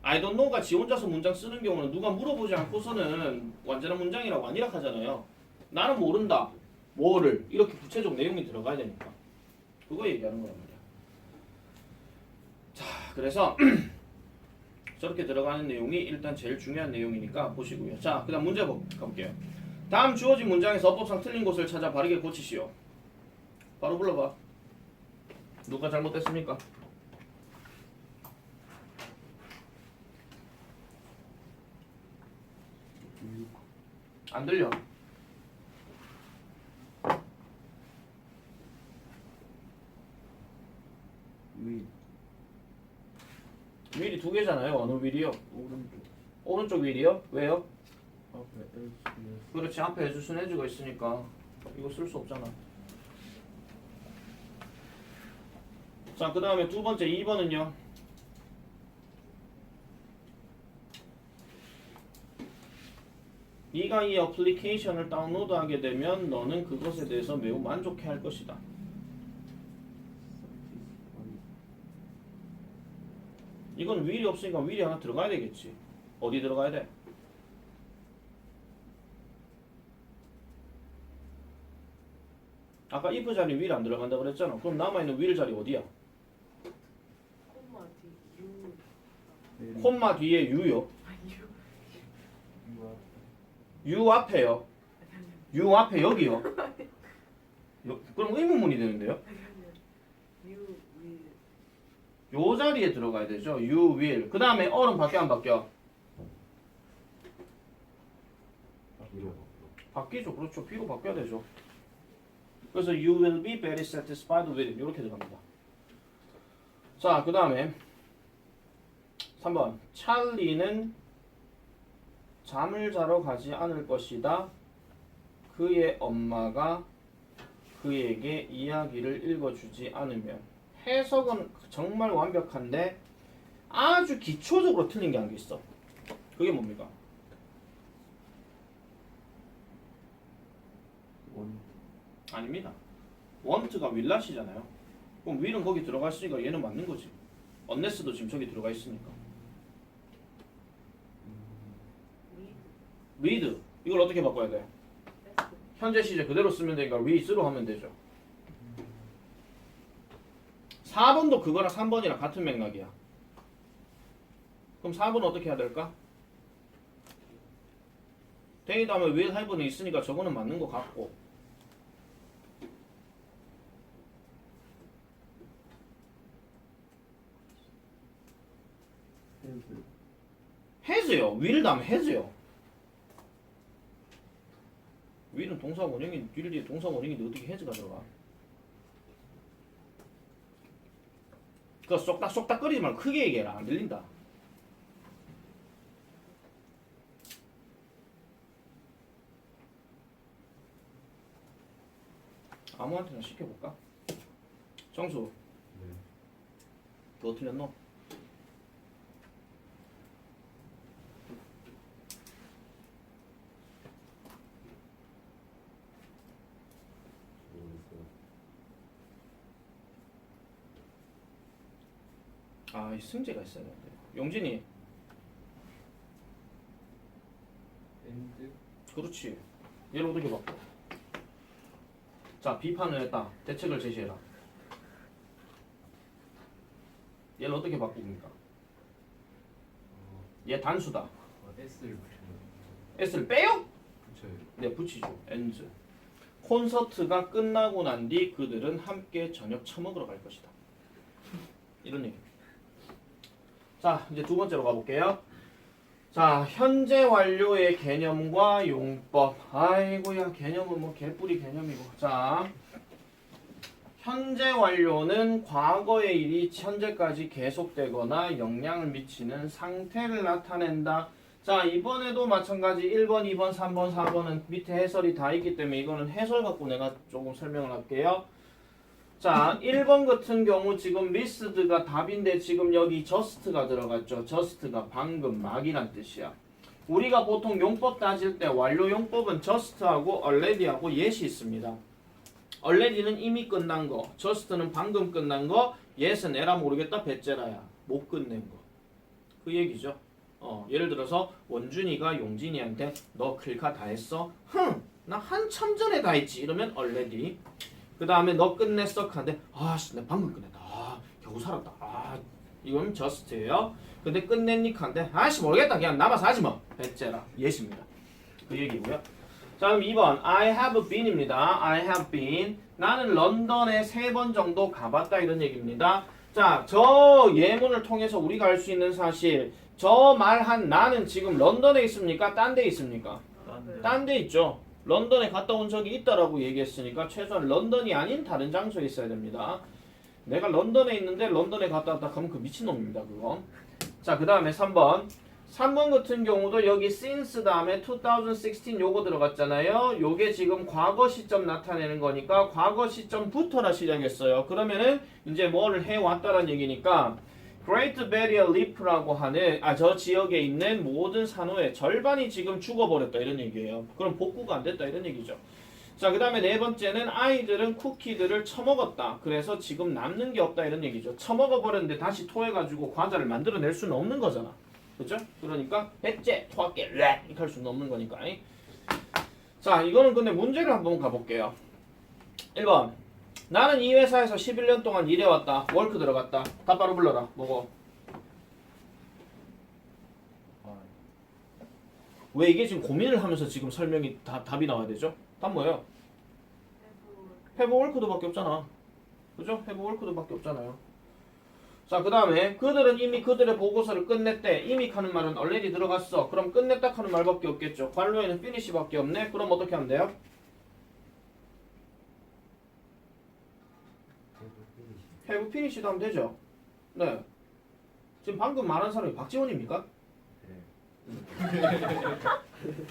I don't know가 지 혼자서 문장 쓰는 경우는 누가 물어보지 않고서는 완전한 문장이라고 아니라 하잖아요. 나는 모른다. 뭐를 이렇게 구체적 내용이 들어가야 되니까 그거 얘기하는 거란 말이야. 자, 그래서 저렇게 들어가는 내용이 일단 제일 중요한 내용이니까 보시고요. 자, 그다음 문제 가볼게요. 다음 주어진 문장에서 어법상 틀린 곳을 찾아 바르게 고치시오. 바로 불러봐. 누가 잘못됐습니까? 안 들려. 위 윌이 두 개잖아요. 어느 윌이요? 오른쪽 오른쪽 윌이요? 왜요? 앞에 LCS 그렇지, 앞에 해주순 해주가 있으니까 이거 쓸 수 없잖아. 자, 그 다음에 두 번째 2번은요. 네가 이 어플리케이션을 다운로드하게 되면 너는 그것에 대해서 매우 만족해할 것이다. 이건 will이 없으니까 will이 하나 들어가야 되겠지. 어디 들어가야 돼? 아까 if 자리 will 안 들어간다고 그랬잖아. 그럼 남아있는 will 자리 어디야? 콤마 뒤 U. 내리 콤마 뒤에 u요. 아 U. u 앞에요. u 앞에 여기요. 그럼 의문문이 되는데요? U will. 요 자리에 들어가야 되죠. you will. 그 다음에 어는 바뀌어 안 바뀌어? 바뀌죠. 그렇죠. B로 바뀌어야 되죠. 그래서 you will be very satisfied with it. 이렇게 들어갑니다. 자, 그 다음에 3번. 찰리는 잠을 자러 가지 않을 것이다. 그의 엄마가 그에게 이야기를 읽어주지 않으면. 해석은 정말 완벽한데 아주 기초적으로 틀린 게 한 게 있어. 그게 뭡니까? 원 아닙니다. want가 will낫이잖아요. 그럼 will은 거기 들어가 있으니까 얘는 맞는 거지. unless도 지금 저기 들어가 있으니까. Read. read. 이걸 어떻게 바꿔야 돼? S. 현재 시제 그대로 쓰면 되니까 reads로 하면 되죠. 4번도 그거랑 3번이랑 같은 맥락이야. 그럼 4번은 어떻게 해야 될까? they 다음에 will have는 있으니까 저거는 맞는 것 같고 헤드 has요. will 다음에 has요. will은 동사 원형인 will 뒤에 동사 원형인데 어떻게 has가 들어가? 그거 쏙닥쏙닥 거리지 말고 크게 얘기해라. 안 들린다. 아무한테나 시켜볼까? 정수, 네 그거 틀렸노? 모르겠어요. 아, 이 승재가 있어야 되는데. 용진이, 엔드 그렇지. 얘를 어떻게 바꿔? 자, 비판을 했다. 대책을 제시해라. 얘를 어떻게 바꿉니까? 얘 단수다. S를 S를 빼요? 붙여요. 네, 붙이죠. ends. 콘서트가 끝나고 난 뒤 그들은 함께 저녁 처먹으러 갈 것이다. 이런 얘기입니다. 자, 이제 두 번째로 가볼게요. 자, 현재 완료의 개념과 용법. 아이고야, 개념은 뭐 개뿌리 개념이고. 자, 현재 완료는 과거의 일이 현재까지 계속되거나 영향을 미치는 상태를 나타낸다. 자, 이번에도 마찬가지 1번, 2번, 3번, 4번은 밑에 해설이 다 있기 때문에 이거는 해설 갖고 내가 조금 설명을 할게요. 자, 1번 같은 경우 지금 미스드가 답인데 지금 여기 just가 들어갔죠. just가 방금 막이란 뜻이야. 우리가 보통 용법 따질 때 완료 용법은 just하고 already하고 yes이 있습니다. already는 이미 끝난 거, just는 방금 끝난 거, yes은 에라 모르겠다 배째라야 못 끝낸 거. 그 얘기죠. 예를 들어서 원준이가 용진이한테 너 클카 다 했어? 나 한참 전에 다 했지. 이러면 already. 그 다음에 너 끝냈어? 하는데 아씨 나 방금 끝냈다. 겨우 살았다. 이건 just예요. 근데 끝냈니? 하는데 아씨 모르겠다. 그냥 남아서 하지 뭐. 배째라. 예시입니다. 그 얘기고요. 자, 그럼 2번 I have been입니다. I have been. 나는 런던에 3번 정도 가봤다 이런 얘기입니다. 자, 저 예문을 통해서 우리가 알 수 있는 사실, 저 말한 나는 지금 런던에 있습니까? 딴 데 있습니까? 딴 데 있죠. 런던에 갔다 온 적이 있다라고 얘기했으니까 최소한 런던이 아닌 다른 장소에 있어야 됩니다. 내가 런던에 있는데 런던에 갔다 왔다 하면 그 미친놈입니다. 그거. 자, 그 다음에 3번. 3번 같은 경우도 여기 since 다음에 2016 요거 들어갔잖아요. 요게 지금 과거 시점 나타내는 거니까 과거 시점부터라 시작했어요. 그러면은 이제 뭐를 해왔다라는 얘기니까 Great Barrier Reef라고 하는 저 지역에 있는 모든 산호의 절반이 지금 죽어버렸다 이런 얘기예요. 그럼 복구가 안 됐다 이런 얘기죠. 자, 그 다음에 네 번째는 아이들은 쿠키들을 처먹었다. 그래서 지금 남는 게 없다 이런 얘기죠. 처먹어버렸는데 다시 토해가지고 과자를 만들어낼 수는 없는 거잖아. 그죠? 그러니까 배째, 토할게, 렉 이렇게 할 수는 없는 거니까. 자, 이거는 근데 문제를 한번 가볼게요. 1번 나는 이 회사에서 11년 동안 일해왔다. 월크 들어갔다. 답 바로 불러라. 뭐고? 왜 이게 지금 고민을 하면서 지금 설명이 답이 나와야 되죠? 답 뭐예요? have work도 밖에 없잖아. 그죠? have work도 밖에 없잖아요. 자, 그 다음에 그들은 이미 그들의 보고서를 끝냈대. 이미 하는 말은 already 들어갔어. 그럼 끝냈다 하는 말밖에 없겠죠. 관료에는 finish 밖에 없네. 그럼 어떻게 하면 돼요? have finish도 하면 되죠. 네. 지금 방금 말한 사람이 박지원입니까? 네.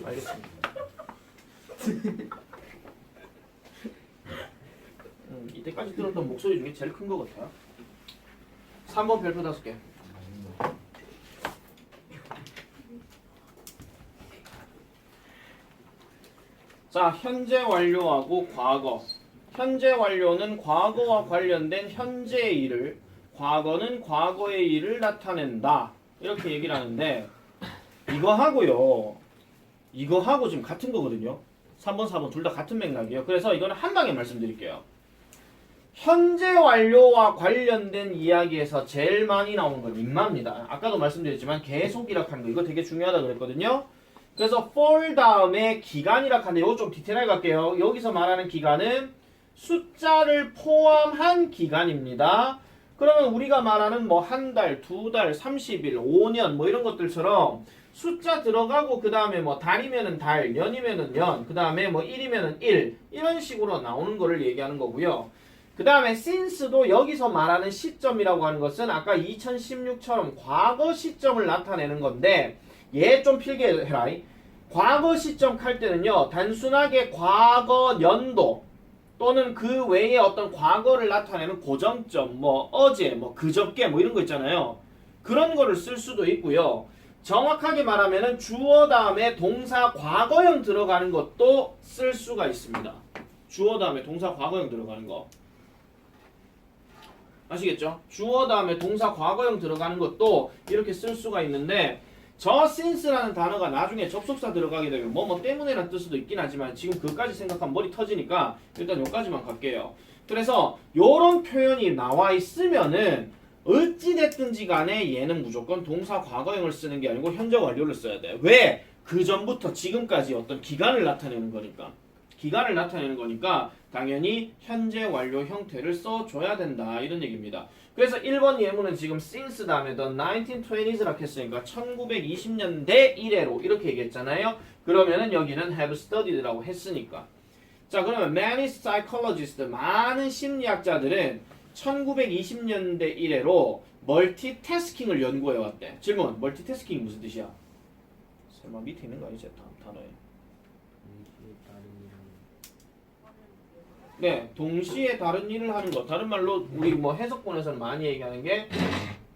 알겠습니다. 이때까지 들었던 목소리 중에 제일 큰 것 같아요. 3번 별표 5개. 자, 현재 완료하고 과거. 현재 완료는 과거와 관련된 현재의 일을, 과거는 과거의 일을 나타낸다. 이렇게 얘기를 하는데 이거하고요. 이거하고 지금 같은 거거든요. 3번, 4번 둘 다 같은 맥락이에요. 그래서 이거는 한 방에 말씀드릴게요. 현재 완료와 관련된 이야기에서 제일 많이 나오는 건 임마입니다. 아까도 말씀드렸지만 계속이라 하는 거 이거 되게 중요하다 그랬거든요. 그래서 for 다음에 기간이라 하는데 이거 좀 디테일하게 갈게요. 여기서 말하는 기간은 숫자를 포함한 기간입니다. 그러면 우리가 말하는 뭐 한 달, 두 달, 30일, 5년 뭐 이런 것들처럼 숫자 들어가고 그 다음에 뭐 달이면은 달, 년이면은 년, 그 다음에 뭐 일이면은 일 이런 식으로 나오는 거를 얘기하는 거고요. 그 다음에 since도 여기서 말하는 시점이라고 하는 것은 아까 2016처럼 과거 시점을 나타내는 건데 얘 좀 필게 해라. 과거 시점 할 때는요. 단순하게 과거 연도 또는 그 외에 어떤 과거를 나타내는 고정점 뭐 어제 뭐 그저께 뭐 이런 거 있잖아요. 그런 거를 쓸 수도 있고요. 정확하게 말하면은 주어 다음에 동사 과거형 들어가는 것도 쓸 수가 있습니다. 주어 다음에 동사 과거형 들어가는 거. 아시겠죠? 주어 다음에 동사 과거형 들어가는 것도 이렇게 쓸 수가 있는데 저 since라는 단어가 나중에 접속사 들어가게 되면 뭐뭐 때문에라는 뜻도 있긴 하지만 지금 그까지 생각하면 머리 터지니까 일단 여기까지만 갈게요. 그래서 요런 표현이 나와 있으면은 어찌 됐든지 간에 얘는 무조건 동사 과거형을 쓰는 게 아니고 현재 완료를 써야 돼. 왜? 그 전부터 지금까지 어떤 기간을 나타내는 거니까. 기간을 나타내는 거니까 당연히 현재 완료 형태를 써줘야 된다. 이런 얘기입니다. 그래서 1번 예문은 지금 since 다음에 the 1920s라고 했으니까 1920년대 이래로 이렇게 얘기했잖아요. 그러면은 여기는 have studied라고 했으니까. 자, 그러면 many psychologists, 많은 심리학자들은 1920년대 이래로 멀티태스킹을 연구해 왔대. 질문, 멀티태스킹이 무슨 뜻이야? 설마 밑에 있는 거 아니지? 단어에. 네, 동시에 다른 일을 하는 것. 다른 말로 우리 뭐 해석본에서는 많이 얘기하는 게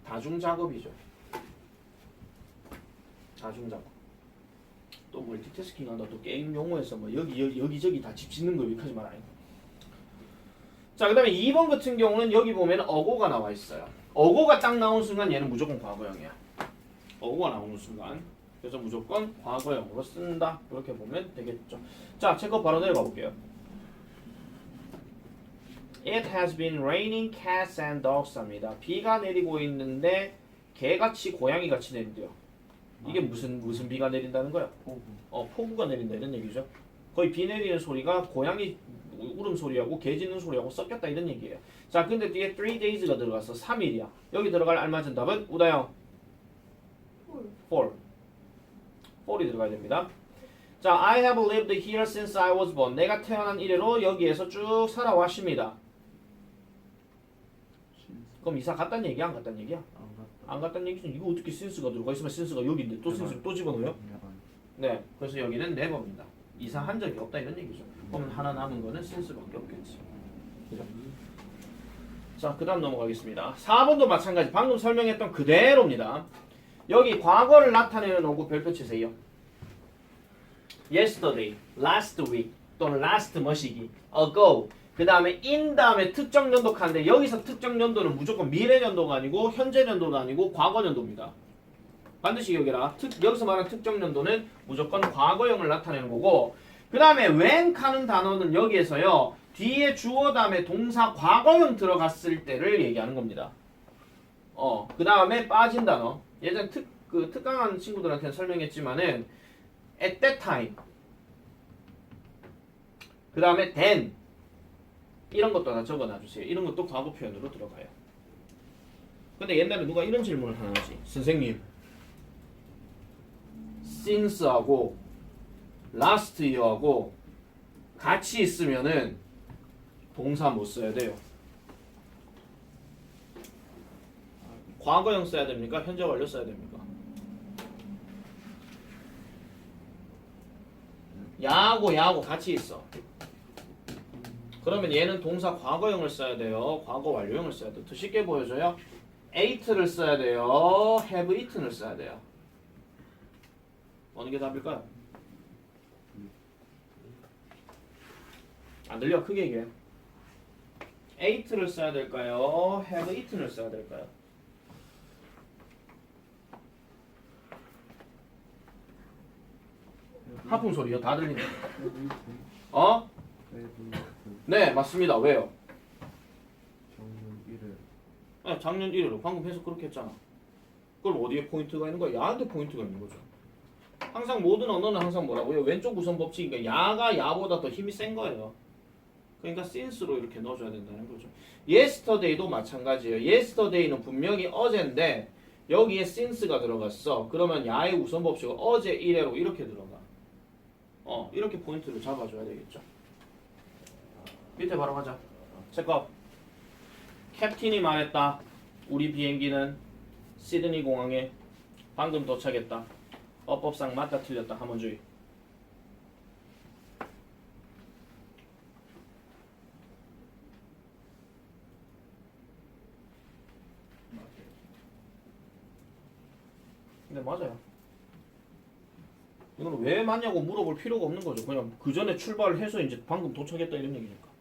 다중작업이죠. 다중작업. 또 멀티태스킹 한다. 또 게임 용어에서 뭐 여기저기 다 집짓는 거 여기까지 말하는 거. 자, 그 다음에 2번 같은 경우는 여기 보면 어고가 나와 있어요. 어고가 딱 나온 순간 얘는 무조건 과거형이야. 어고가 나오는 순간. 그래서 무조건 과거형으로 쓴다. 이렇게 보면 되겠죠. 자, 체크 바로 내려가 볼게요. It has been raining cats and dogs 합니다. 비가 내리고 있는데 개같이 고양이같이 내린대요. 이게 무슨 비가 내린다는 거야? 폭우가 내린다 이런 얘기죠. 거의 비 내리는 소리가 고양이 울음소리하고 개 짖는 소리하고 섞였다 이런 얘기예요. 자, 근데 뒤에 3 days가 들어가서 3일이야. 여기 들어갈 알맞은 답은 우다영 4. 4이 들어가야 됩니다. 자, I have lived here since I was born. 내가 태어난 이래로 여기에서 쭉 살아왔습니다. 그럼 이사 갔다는 얘기야? 안 갔다는 얘기야? 안 갔다는 얘기죠. 이거 어떻게 since가 들어가 있으면 since가 여기인데 또 since를 또 집어넣어요? 네, 그래서 여기는 never입니다. 이사한 적이 없다 이런 얘기죠. 그럼 하나 남은 거는 since밖에 없겠지. 그죠? 자, 그 다음 넘어가겠습니다. 4번도 마찬가지. 방금 설명했던 그대로입니다. 여기 과거를 나타내는 어구 별표 치세요. yesterday, last week 또는 last 뭐시기, ago. 그 다음에 in 다음에 특정 연도 칸인데 여기서 특정 연도는 무조건 미래 연도가 아니고 현재 연도도 아니고 과거 연도입니다. 반드시 기억해라. 여기서 말하는 특정 연도는 무조건 과거형을 나타내는 거고, 그 다음에 when 카는 단어는 여기에서요 뒤에 주어 다음에 동사 과거형 들어갔을 때를 얘기하는 겁니다. 그 다음에 빠진 단어. 예전 특강한 친구들한테는 설명했지만은 at that time, 그 다음에 then 이런 것도 하나 적어놔주세요. 이런 것도 과거 표현으로 들어가요. 근데 옛날에 누가 이런 질문을 하나 하지. 선생님, since하고 last year하고 같이 있으면은 동사 못 써야 돼요. 과거형 써야 됩니까? 현재 완료 써야 됩니까? 야하고 같이 있어. 그러면 얘는 동사 과거형을 써야 돼요. 과거 완료형을 써야 돼요. 더 쉽게 보여줘요. ate를 써야 돼요. have eaten을 써야 돼요. 어느 게 답일까요? 안 들려? 크게 얘기해. ate를 써야 될까요? have eaten을 써야 될까요? 하품 소리요? 다 들리네. 네, 맞습니다. 왜요? 네, 작년 1회로 방금 해석 그렇게 했잖아. 그럼 어디에 포인트가 있는 거야? 야한테 포인트가 있는 거죠. 항상 모든 언어는 항상 뭐라고요? 왼쪽 우선 법칙이니까 야가 야보다 더 힘이 센 거예요. 그러니까 since로 이렇게 넣어줘야 된다는 거죠. yesterday도 마찬가지예요. yesterday는 분명히 어제인데 여기에 since가 들어갔어. 그러면 야의 우선 법칙은 어제 1회로 이렇게 들어가. 이렇게 포인트를 잡아줘야 되겠죠. 밑에 바로 가자. 체크업. 캡틴이 말했다. 우리 비행기는 시드니 공항에 방금 도착했다. 어법상 맞다 틀렸다. 한번 주의. 근데 맞아요. 이건 왜 맞냐고 물어볼 필요가 없는 거죠. 그냥 그 전에 출발을 해서 이제 방금 도착했다 이런 얘기니까.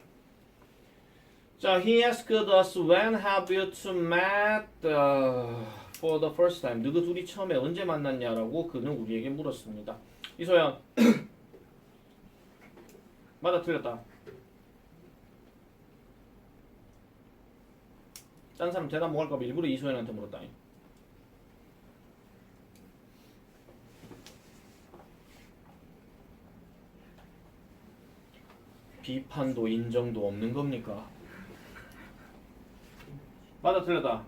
자, he asked us when have you two met for the first time. 너희 둘이 처음에 언제 만났냐라고 그는 우리에게 물었습니다. 이소연. 맞아 틀렸다. 짠 사람 대답 뭐 할까 봐 일부러 이소연한테 물었다니. 비판도 인정도 없는 겁니까? 맞아 틀렸다.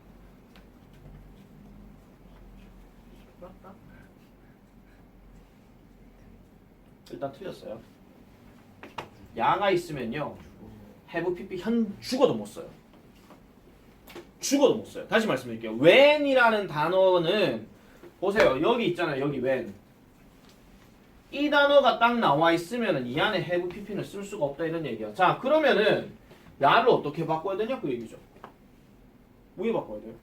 맞다. 일단 틀렸어요. 야가 있으면요 have pp 현 죽어도 못 써요. 죽어도 못 써요. 다시 말씀드릴게요. when이라는 단어는 보세요. 여기 있잖아요. 여기 when. 이 단어가 딱 나와 있으면은 이 안에 have pp는 쓸 수가 없다 이런 얘기야. 자 그러면은 야를 어떻게 바꿔야 되냐 그 얘기죠. 왜 바꿔야 돼요?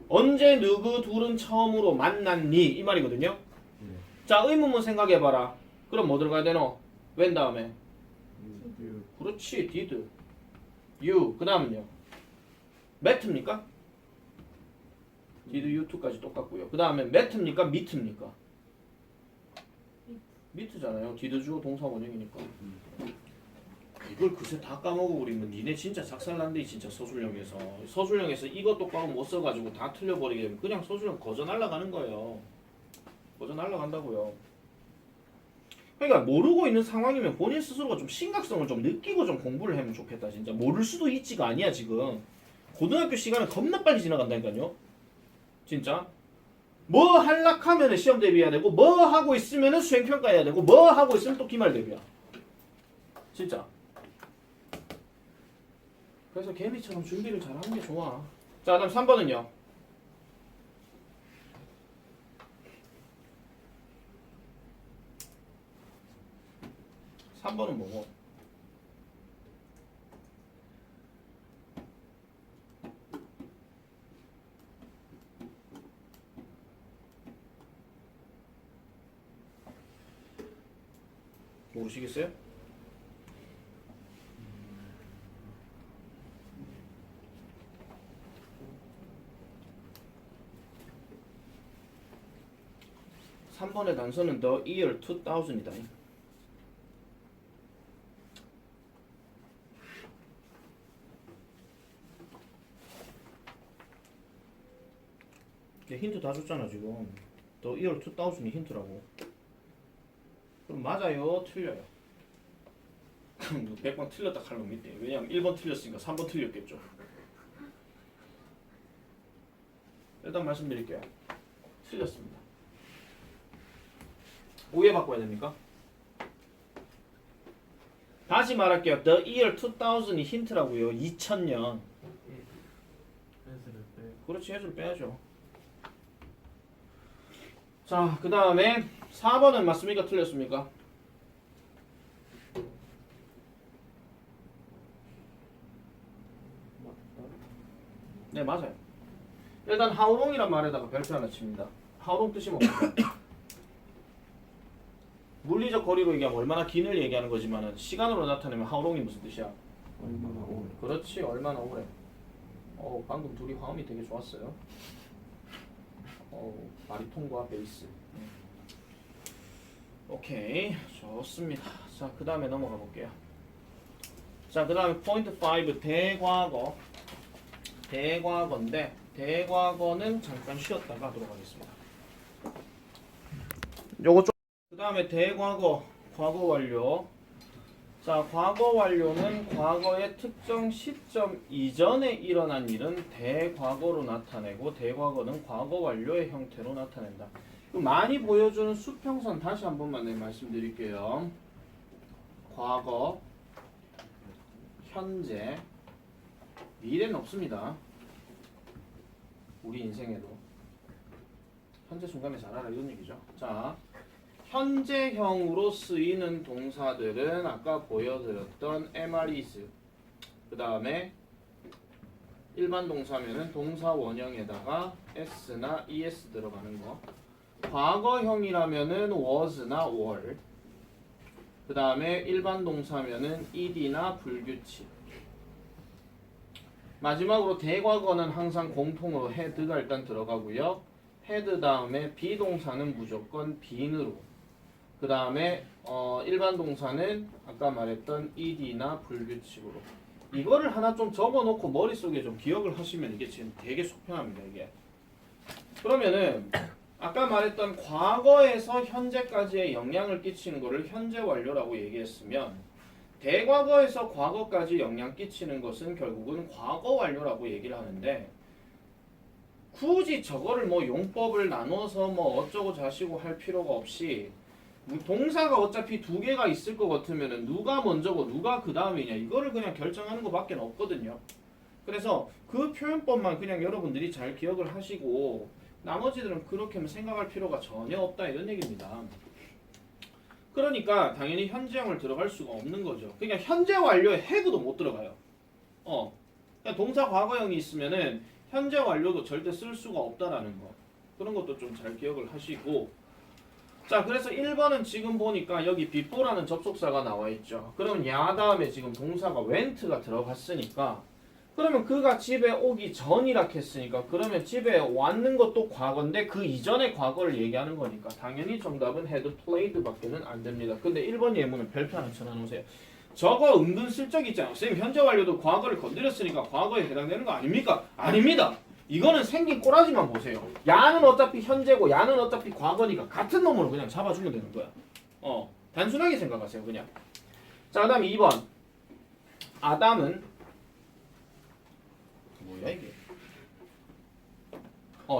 언제 누구 둘은 처음으로 만났니 이 말이거든요. 네. 자 의문문 생각해봐라. 그럼 뭐 들어가야 되노? when 다음에 유. 그렇지 did you 그 다음은요 met입니까? did you to까지 똑같고요. 그 다음에 met입니까? meet입니까? meet잖아요. did 주어 동사 원형이니까. 이걸 그새 다 까먹어 버리면 니네 진짜 작살난데 진짜 서술형에서 서술형에서 이것 똑바로 못 써가지고 다 틀려버리게 되면 그냥 서술형 거저 날라가는 거예요. 거저 날라간다고요. 그러니까 모르고 있는 상황이면 본인 스스로가 좀 심각성을 좀 느끼고 좀 공부를 하면 좋겠다. 진짜 모를 수도 있지가 아니야 지금. 고등학교 시간은 겁나 빨리 지나간다니까요. 진짜. 뭐 할락하면은 시험 대비해야 되고 뭐 하고 있으면은 수행평가 해야 되고 뭐 하고 있으면 또 기말 대비야. 진짜. 그래서 개미처럼 준비를 잘하는 게 좋아. 자, 그다음 3번은요. 3번은 뭐고? 모르시겠어요? 삼 번의 단서는 the year 2000이다. 힌트 다 줬잖아 지금. the year 2000이 힌트라고. 그럼 맞아요, 틀려요? 그럼 100번 틀렸다 칼로 밑에. 왜냐면 1번 틀렸으니까 3번 틀렸겠죠. 일단 말씀드릴게요. 틀렸습니다. 오해 바꿔야 됩니까? 다시 말할게요. The year 2000이 힌트라고요. 2000년. 펜스를 빼. 그렇지, 해줄 빼야죠. 자, 그 다음에 4번은 맞습니까? 틀렸습니까? 네, 맞아요. 일단 하우롱이란 말에다가 별표 하나 칩니다. 하우롱 뜻이 뭡니까? 물리적 거리로 얘기하면 얼마나 긴을 얘기하는 거지만은 시간으로 나타내면 하우롱이 무슨 뜻이야? 얼마나 오래. 그렇지, 얼마나 오래. 방금 둘이 화음이 되게 좋았어요. 바리톤과 베이스. 오케이, 좋습니다. 자, 그 다음에 넘어가 볼게요. 자, 그 다음에 포인트 5 대과거. 대과거인데 대과거는 잠깐 쉬었다가 들어가겠습니다. 요거 좀. 그 다음에 대과거, 과거 완료. 자, 과거 완료는 과거의 특정 시점 이전에 일어난 일은 대과거로 나타내고 대과거는 과거 완료의 형태로 나타낸다. 많이 보여주는 수평선 다시 한 번만 말씀드릴게요. 과거, 현재, 미래는 없습니다. 우리 인생에도. 현재 순간에 잘 알아 이런 얘기죠. 자, 현재형으로 쓰이는 동사들은 아까 보여드렸던 MREs, 그 다음에 일반 동사면은 동사 원형에다가 s나 es 들어가는 거. 과거형이라면은 was나 were. 그 다음에 일반 동사면은 ed나 불규칙. 마지막으로 대과거는 항상 공통으로 had가 일단 들어가고요. had 다음에 비동사는 무조건 being으로. 그 다음에 일반 동사는 아까 말했던 ed나 불규칙으로. 이거를 하나 좀 적어놓고 머릿속에 좀 기억을 하시면 이게 지금 되게 속편합니다. 이게. 그러면은 아까 말했던 과거에서 현재까지의 영향을 끼치는 거를 현재 완료라고 얘기했으면 대과거에서 과거까지 영향 끼치는 것은 결국은 과거 완료라고 얘기를 하는데 굳이 저거를 뭐 용법을 나눠서 뭐 어쩌고 저쩌고 할 필요가 없이 동사가 어차피 두 개가 있을 것 같으면은 누가 먼저고 누가 그 다음이냐 이거를 그냥 결정하는 것밖에 없거든요. 그래서 그 표현법만 그냥 여러분들이 잘 기억을 하시고 나머지들은 그렇게 생각할 필요가 전혀 없다 이런 얘기입니다. 그러니까 당연히 현재형을 들어갈 수가 없는 거죠. 그러니까 현재 완료에 have도 못 들어가요. 그냥 동사 과거형이 있으면은 현재 완료도 절대 쓸 수가 없다라는 거. 그런 것도 좀 잘 기억을 하시고. 자, 그래서 1번은 지금 보니까 여기 before라는 접속사가 나와 있죠. 그러면 야 다음에 지금 동사가 went가 들어갔으니까 그러면 그가 집에 오기 전이라 했으니까 그러면 집에 왔는 것도 과거인데 그 이전의 과거를 얘기하는 거니까 당연히 정답은 had played 밖에는 안 됩니다. 근데 1번 예문은 별표 하나 쳐놔놓으세요. 저거 은근슬쩍 있잖아요. 선생님 현재 완료도 과거를 건드렸으니까 과거에 해당되는 거 아닙니까? 아닙니다. 이거는 생긴 꼬라지만 보세요. 야는 어차피 현재고 야는 어차피 과거니까 같은 놈으로 그냥 잡아주면 되는 거야. 단순하게 생각하세요. 그냥. 자, 그 다음에 2번. 아담은 뭐야 이게?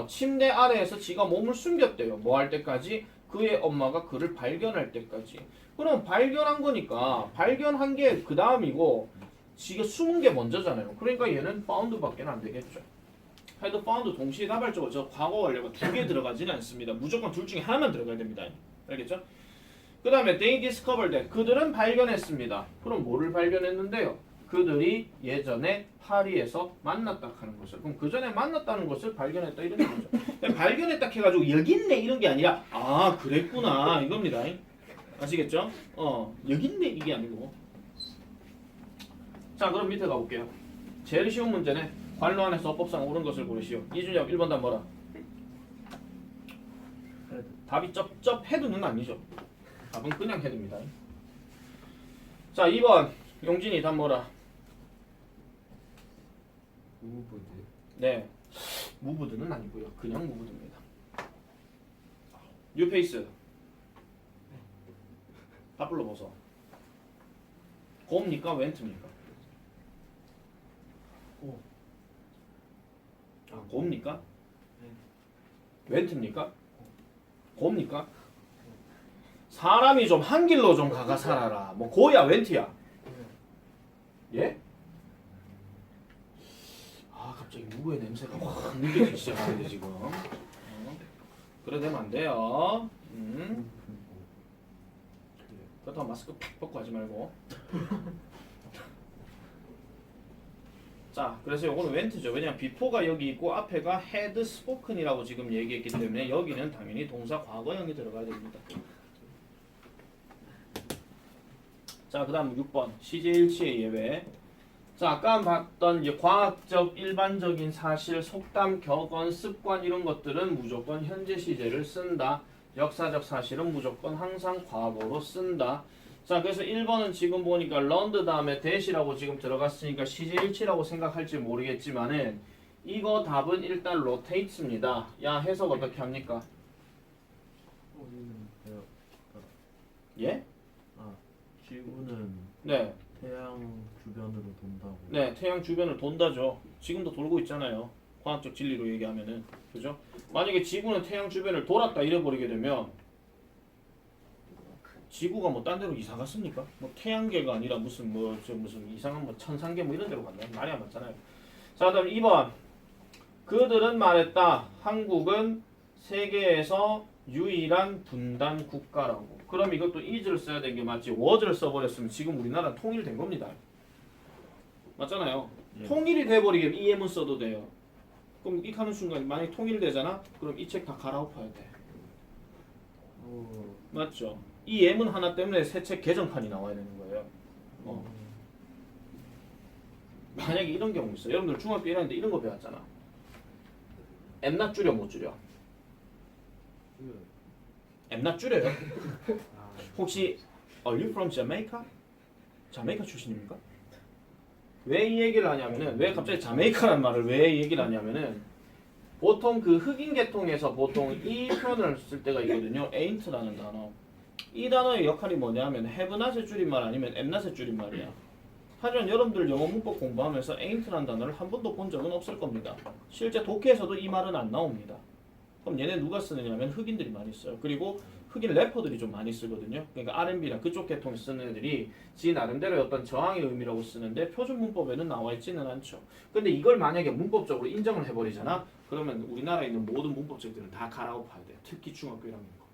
침대 아래에서 지가 몸을 숨겼대요. 뭐 할 때까지? 그의 엄마가 그를 발견할 때까지. 그럼 발견한 거니까 발견한 게 그 다음이고 지가 숨은 게 먼저잖아요. 그러니까 얘는 found밖에 안 되겠죠. had found 동시에 다발적으로 저 과거 완료가 두 개 들어가지는 않습니다. 무조건 둘 중에 하나만 들어가야 됩니다. 알겠죠? 그 다음에 they discovered that 그들은 발견했습니다. 그럼 뭐를 발견했는데요? 그들이 예전에 파리에서 만났다 하는 것을. 그럼 그 전에 만났다는 것을 발견했다 이런 거죠. 발견했다 해가지고 여기 있네 이런 게 아니라 아 그랬구나 이겁니다. 아시겠죠? 여기 있네 이게 아니고. 자 그럼 밑에 가볼게요. 제일 쉬운 문제네. 관로 안에서 어법상 옳은 것을 고르시오. 이준엽 1번 답 뭐라? 답이 쩝쩝 헤드는 아니죠. 답은 그냥 헤드입니다. 자 2번 용진이 답 뭐라? 무브드. 네, 무브드는 아니고요. 그냥 무브드입니다. 뉴페이스. 답 불러보소. 곰입니까? 웬트입니까? 오. 아, 곰입니까? 네. 웬트입니까? 곰입니까? 사람이 좀 한 길로 좀 가가 살아라. 뭐 고야 웬트야? 예? 아 갑자기 무의 냄새가 확 느껴지기 시작하는데 지금. 그래 되면 안 돼요. 그렇다고 마스크 팍 벗고 하지 말고. 자, 그래서 요거는 웬트죠. 왜냐면 before가 여기 있고 앞에가 had spoken이라고 지금 얘기했기 때문에 여기는 당연히 동사 과거형이 들어가야 됩니다. 자, 그 다음 6번 시제일치의 예외. 자, 아까 봤던 이제 과학적 일반적인 사실, 속담, 격언, 습관 이런 것들은 무조건 현재 시제를 쓴다. 역사적 사실은 무조건 항상 과거로 쓴다. 자, 그래서 1번은 지금 보니까 learned 다음에 that이라고 지금 들어갔으니까 시제일치라고 생각할지 모르겠지만은 이거 답은 일단 rotates입니다. 야, 해석 어떻게 합니까? 우리는 배워. 예? 아, 지구는 네. 태양 주변으로 돈다고. 네, 태양 주변을 돈다죠. 지금도 돌고 있잖아요. 과학적 진리로 얘기하면은. 그죠? 만약에 지구는 태양 주변을 돌았다 이래버리게 되면 지구가 뭐 딴 데로 이사 갔습니까? 뭐 태양계가 아니라 무슨 무슨 이상한 뭐 천상계 뭐 이런 데로 갔나요? 말이 안 맞잖아요. 자, 그다음 2번. 그들은 말했다. 한국은 세계에서 유일한 분단 국가라고. 그럼 이것도 is를 써야 되는 게 맞지. was를 써버렸으면 지금 우리나라 통일된 겁니다. 맞잖아요. 예. 통일이 돼버리게 이 예문 써도 돼요. 그럼 이 하는 순간 만약에 통일되잖아? 그럼 이 책 다 갈아엎어야 돼. 오. 맞죠? 이 예문 하나 때문에 새 책 개정판이 나와야 되는 거예요. 만약에 이런 경우 있어요. 여러분들 중학교 1학년 때 이런 거 배웠잖아. 엠낫 줄여 못 줄여? 엠낫 줄여요? 혹시 Are you from Jamaica? 자메이카 출신입니까? 왜 이 얘기를 하냐면은 왜 갑자기 자메이카라는 말을 왜 얘기를 하냐면은 보통 그 흑인 계통에서 보통 이 표현을 쓸 때가 있거든요. ain't라는 단어. 이 단어의 역할이 뭐냐면 have not의 줄임말 아니면 am not의 줄임말이야. 하지만 여러분들 영어 문법 공부하면서 ain't라는 단어를 한 번도 본 적은 없을 겁니다. 실제 독해에서도 이 말은 안 나옵니다. 그럼 얘네 누가 쓰느냐면 흑인들이 많이 써요. 그리고 흑인 래퍼들이 좀 많이 쓰거든요. 그러니까 R&B나 그쪽 계통에 쓰는 애들이 지 나름대로의 어떤 저항의 의미라고 쓰는데 표준 문법에는 나와 있지는 않죠. 근데 이걸 만약에 문법적으로 인정을 해버리잖아? 그러면 우리나라에 있는 모든 문법책들은 다 갈아엎어야 돼요. 특히 중학교 1학년 거.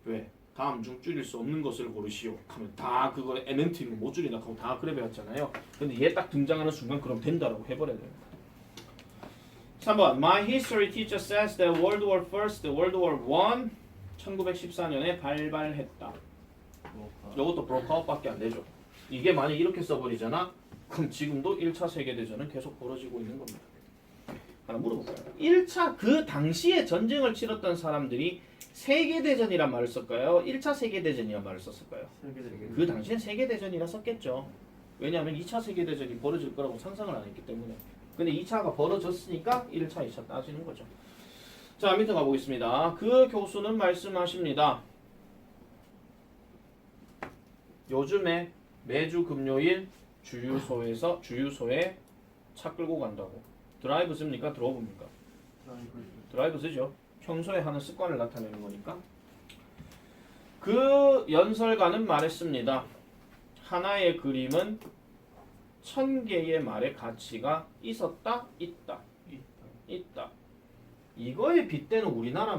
왜? 다음 중 줄일 수 없는 것을 고르시오. 하면 다 그거 MNT는 못 줄인다 하고 다 그래 배웠잖아요. 근데 얘 딱 등장하는 순간 그럼 된다라고 해버려야 돼요. 3번 My history teacher says that World War I, World War I 1914년에 발발했다. 이것도 broke out밖에 안 되죠. 이게 만약 이렇게 써버리잖아? 그럼 지금도 1차 세계대전은 계속 벌어지고 있는 겁니다. 하나 물어볼까요? 1차 그 당시에 전쟁을 치렀던 사람들이 세계대전이란 말을 썼을까요? 1차 세계대전이란 말을 썼을까요? 그 당시엔 세계대전이라 썼겠죠. 왜냐하면 2차 세계대전이 벌어질 거라고 상상을 안 했기 때문에. 근데 2차가 벌어졌으니까 1차, 2차 따지는 거죠. 자, 밑에 가보겠습니다. 그 교수는 말씀하십니다. 요즘에 매주 금요일 주유소에 차 끌고 간다고. 드라이브 씁니까? 드로브입니까? 드라이브 쓰죠. 평소에 하는 습관을 나타내는 거니까. 그 연설가는 말했습니다. 하나의 그림은 1000개의 말의 가치가 있었다, 있다. 이거에 빗대는 우리나라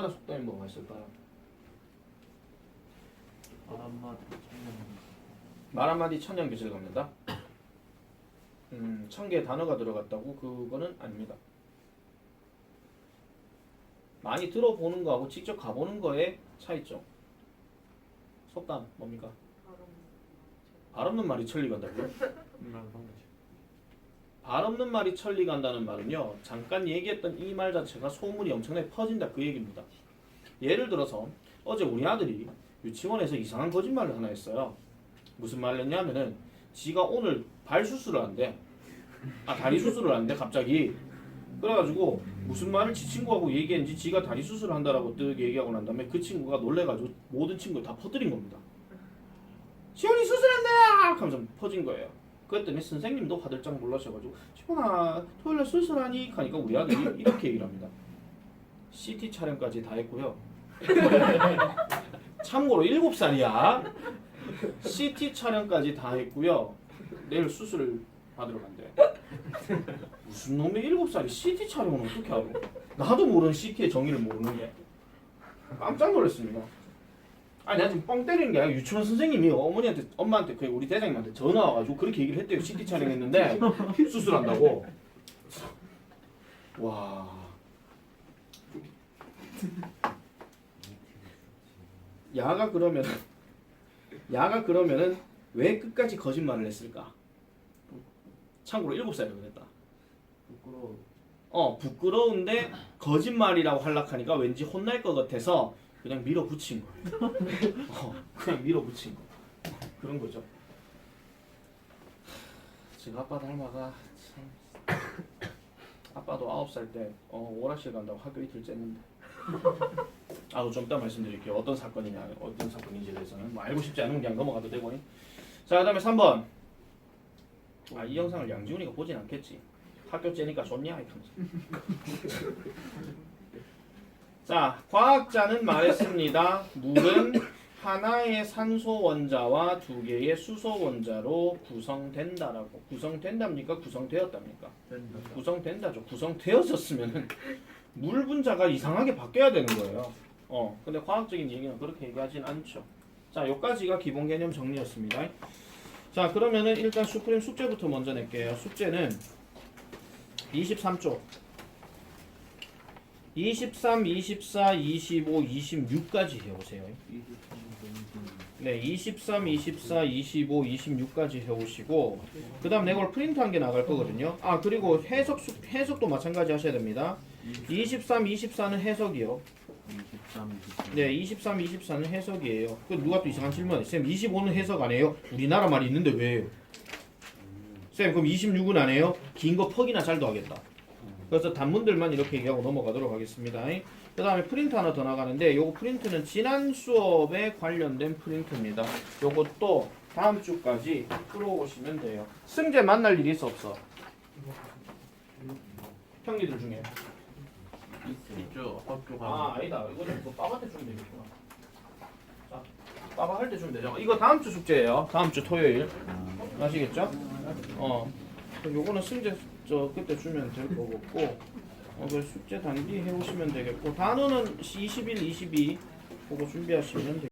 속담이 뭐가 있을까요? 말 한마디 천년 빚을 갚는다. 1000개의 단어가 들어갔다고 그거는 아닙니다. 많이 들어보는 거하고 직접 가보는 거에 차이점. 속담 뭡니까? 발 없는 말이 천리 간다고요? 발 없는 말이 천리 간다는 말은요, 잠깐 얘기했던 이 말 자체가 소문이 엄청나게 퍼진다 그 얘기입니다. 예를 들어서 어제 우리 아들이 유치원에서 이상한 거짓말을 하나 했어요. 무슨 말을 했냐면은 지가 오늘 발 수술을 한대. 다리 수술을 한대 갑자기. 그래가지고 무슨 말을 지 친구하고 얘기했는지 지가 다리 수술을 한다라고 뜩 얘기하고 난 다음에 그 친구가 놀래가지고 모든 친구를 다 퍼뜨린 겁니다. 시원이 수술한다! 하면서 퍼진 거예요. 그랬더니 선생님도 화들짝 놀라셔가지고 시원아 토요일날 수술하니? 하니까 우리 아들이 이렇게 얘기를 합니다. CT 촬영까지 다 했고요. 참고로 7살이야. CT 촬영까지 다 했고요. 내일 수술을 받으러 간대. 무슨 놈의 7살이 CT 촬영은 어떻게 하고? 나도 모르는 CT의 정의를 모르는 게. 깜짝 놀랐습니다. 아니 내가 지금 뻥 때리는 게 아니라 유치원 선생님이 어머니한테 엄마한테 그 우리 대장님한테 전화 와가지고 그렇게 얘기를 했대요. CT 촬영했는데 수술한다고. 와. 야가 그러면은 왜 끝까지 거짓말을 했을까? 참고로 7살이라고 했다. 부끄러운데 거짓말이라고 하려하니까 왠지 혼날 것 같아서 그냥 밀어붙인 거예요. 그냥 밀어붙인 거. 그런 거죠. 지금 아빠 닮아가 참. 아빠도 9살 때 오락실 간다고 학교 이틀 쬐는데. 좀 이따 말씀드릴게요. 어떤 사건인지에 대해서는 뭐 알고 싶지 않으면 그냥 넘어가도 되고. 자, 그다음에 3번. 이 영상을 양지훈이가 보진 않겠지. 학교 째니까 좋냐? 이러면서. 자, 과학자는 말했습니다. 물은 하나의 산소 원자와 2개의 수소 원자로 구성된다라고. 구성된답니까? 구성되었답니까? 구성된다죠. 구성되었었으면은 물 분자가 이상하게 바뀌어야 되는 거예요. 근데 과학적인 얘기는 그렇게 얘기하진 않죠. 자, 여기까지가 기본 개념 정리였습니다. 자, 그러면은 일단 슈프림 숙제부터 먼저 낼게요. 숙제는 23쪽. 23, 24, 25, 26까지 해오세요. 네, 23, 24, 25, 26까지 해오시고 그 다음 내가 프린트한 게 나갈 거거든요. 그리고 해석도 마찬가지 하셔야 됩니다. 23, 24는 해석이요. 23. 네, 23, 24는 해석이에요. 그 누가 또 이상한 질문을 쌤 25는 해석 안 해요? 우리나라 말이 있는데 왜요? 쌤 그럼 26은 안 해요? 긴 거 퍽이나 잘 더하겠다. 그래서 단문들만 이렇게 얘기하고 넘어가도록 하겠습니다. 그 다음에 프린트 하나 더 나가는데 요거 프린트는 지난 수업에 관련된 프린트입니다. 요것도 다음 주까지 풀어오시면 돼요. 승재 만날 일이 있어 없어? 형님들 중에. 있죠. 학교 가면. 아 아니다. 이거는 뭐 빠바한테 주면 되겠구나. 자, 빠바 할 때 주면 되죠. 이거 다음 주 숙제예요. 다음 주 토요일. 아시겠죠? 그럼 요거는 승재 저 그때 주면 될 거고, 그 숙제 단기 해오시면 되겠고, 단어는 21, 22 그거 준비하시면 되겠고.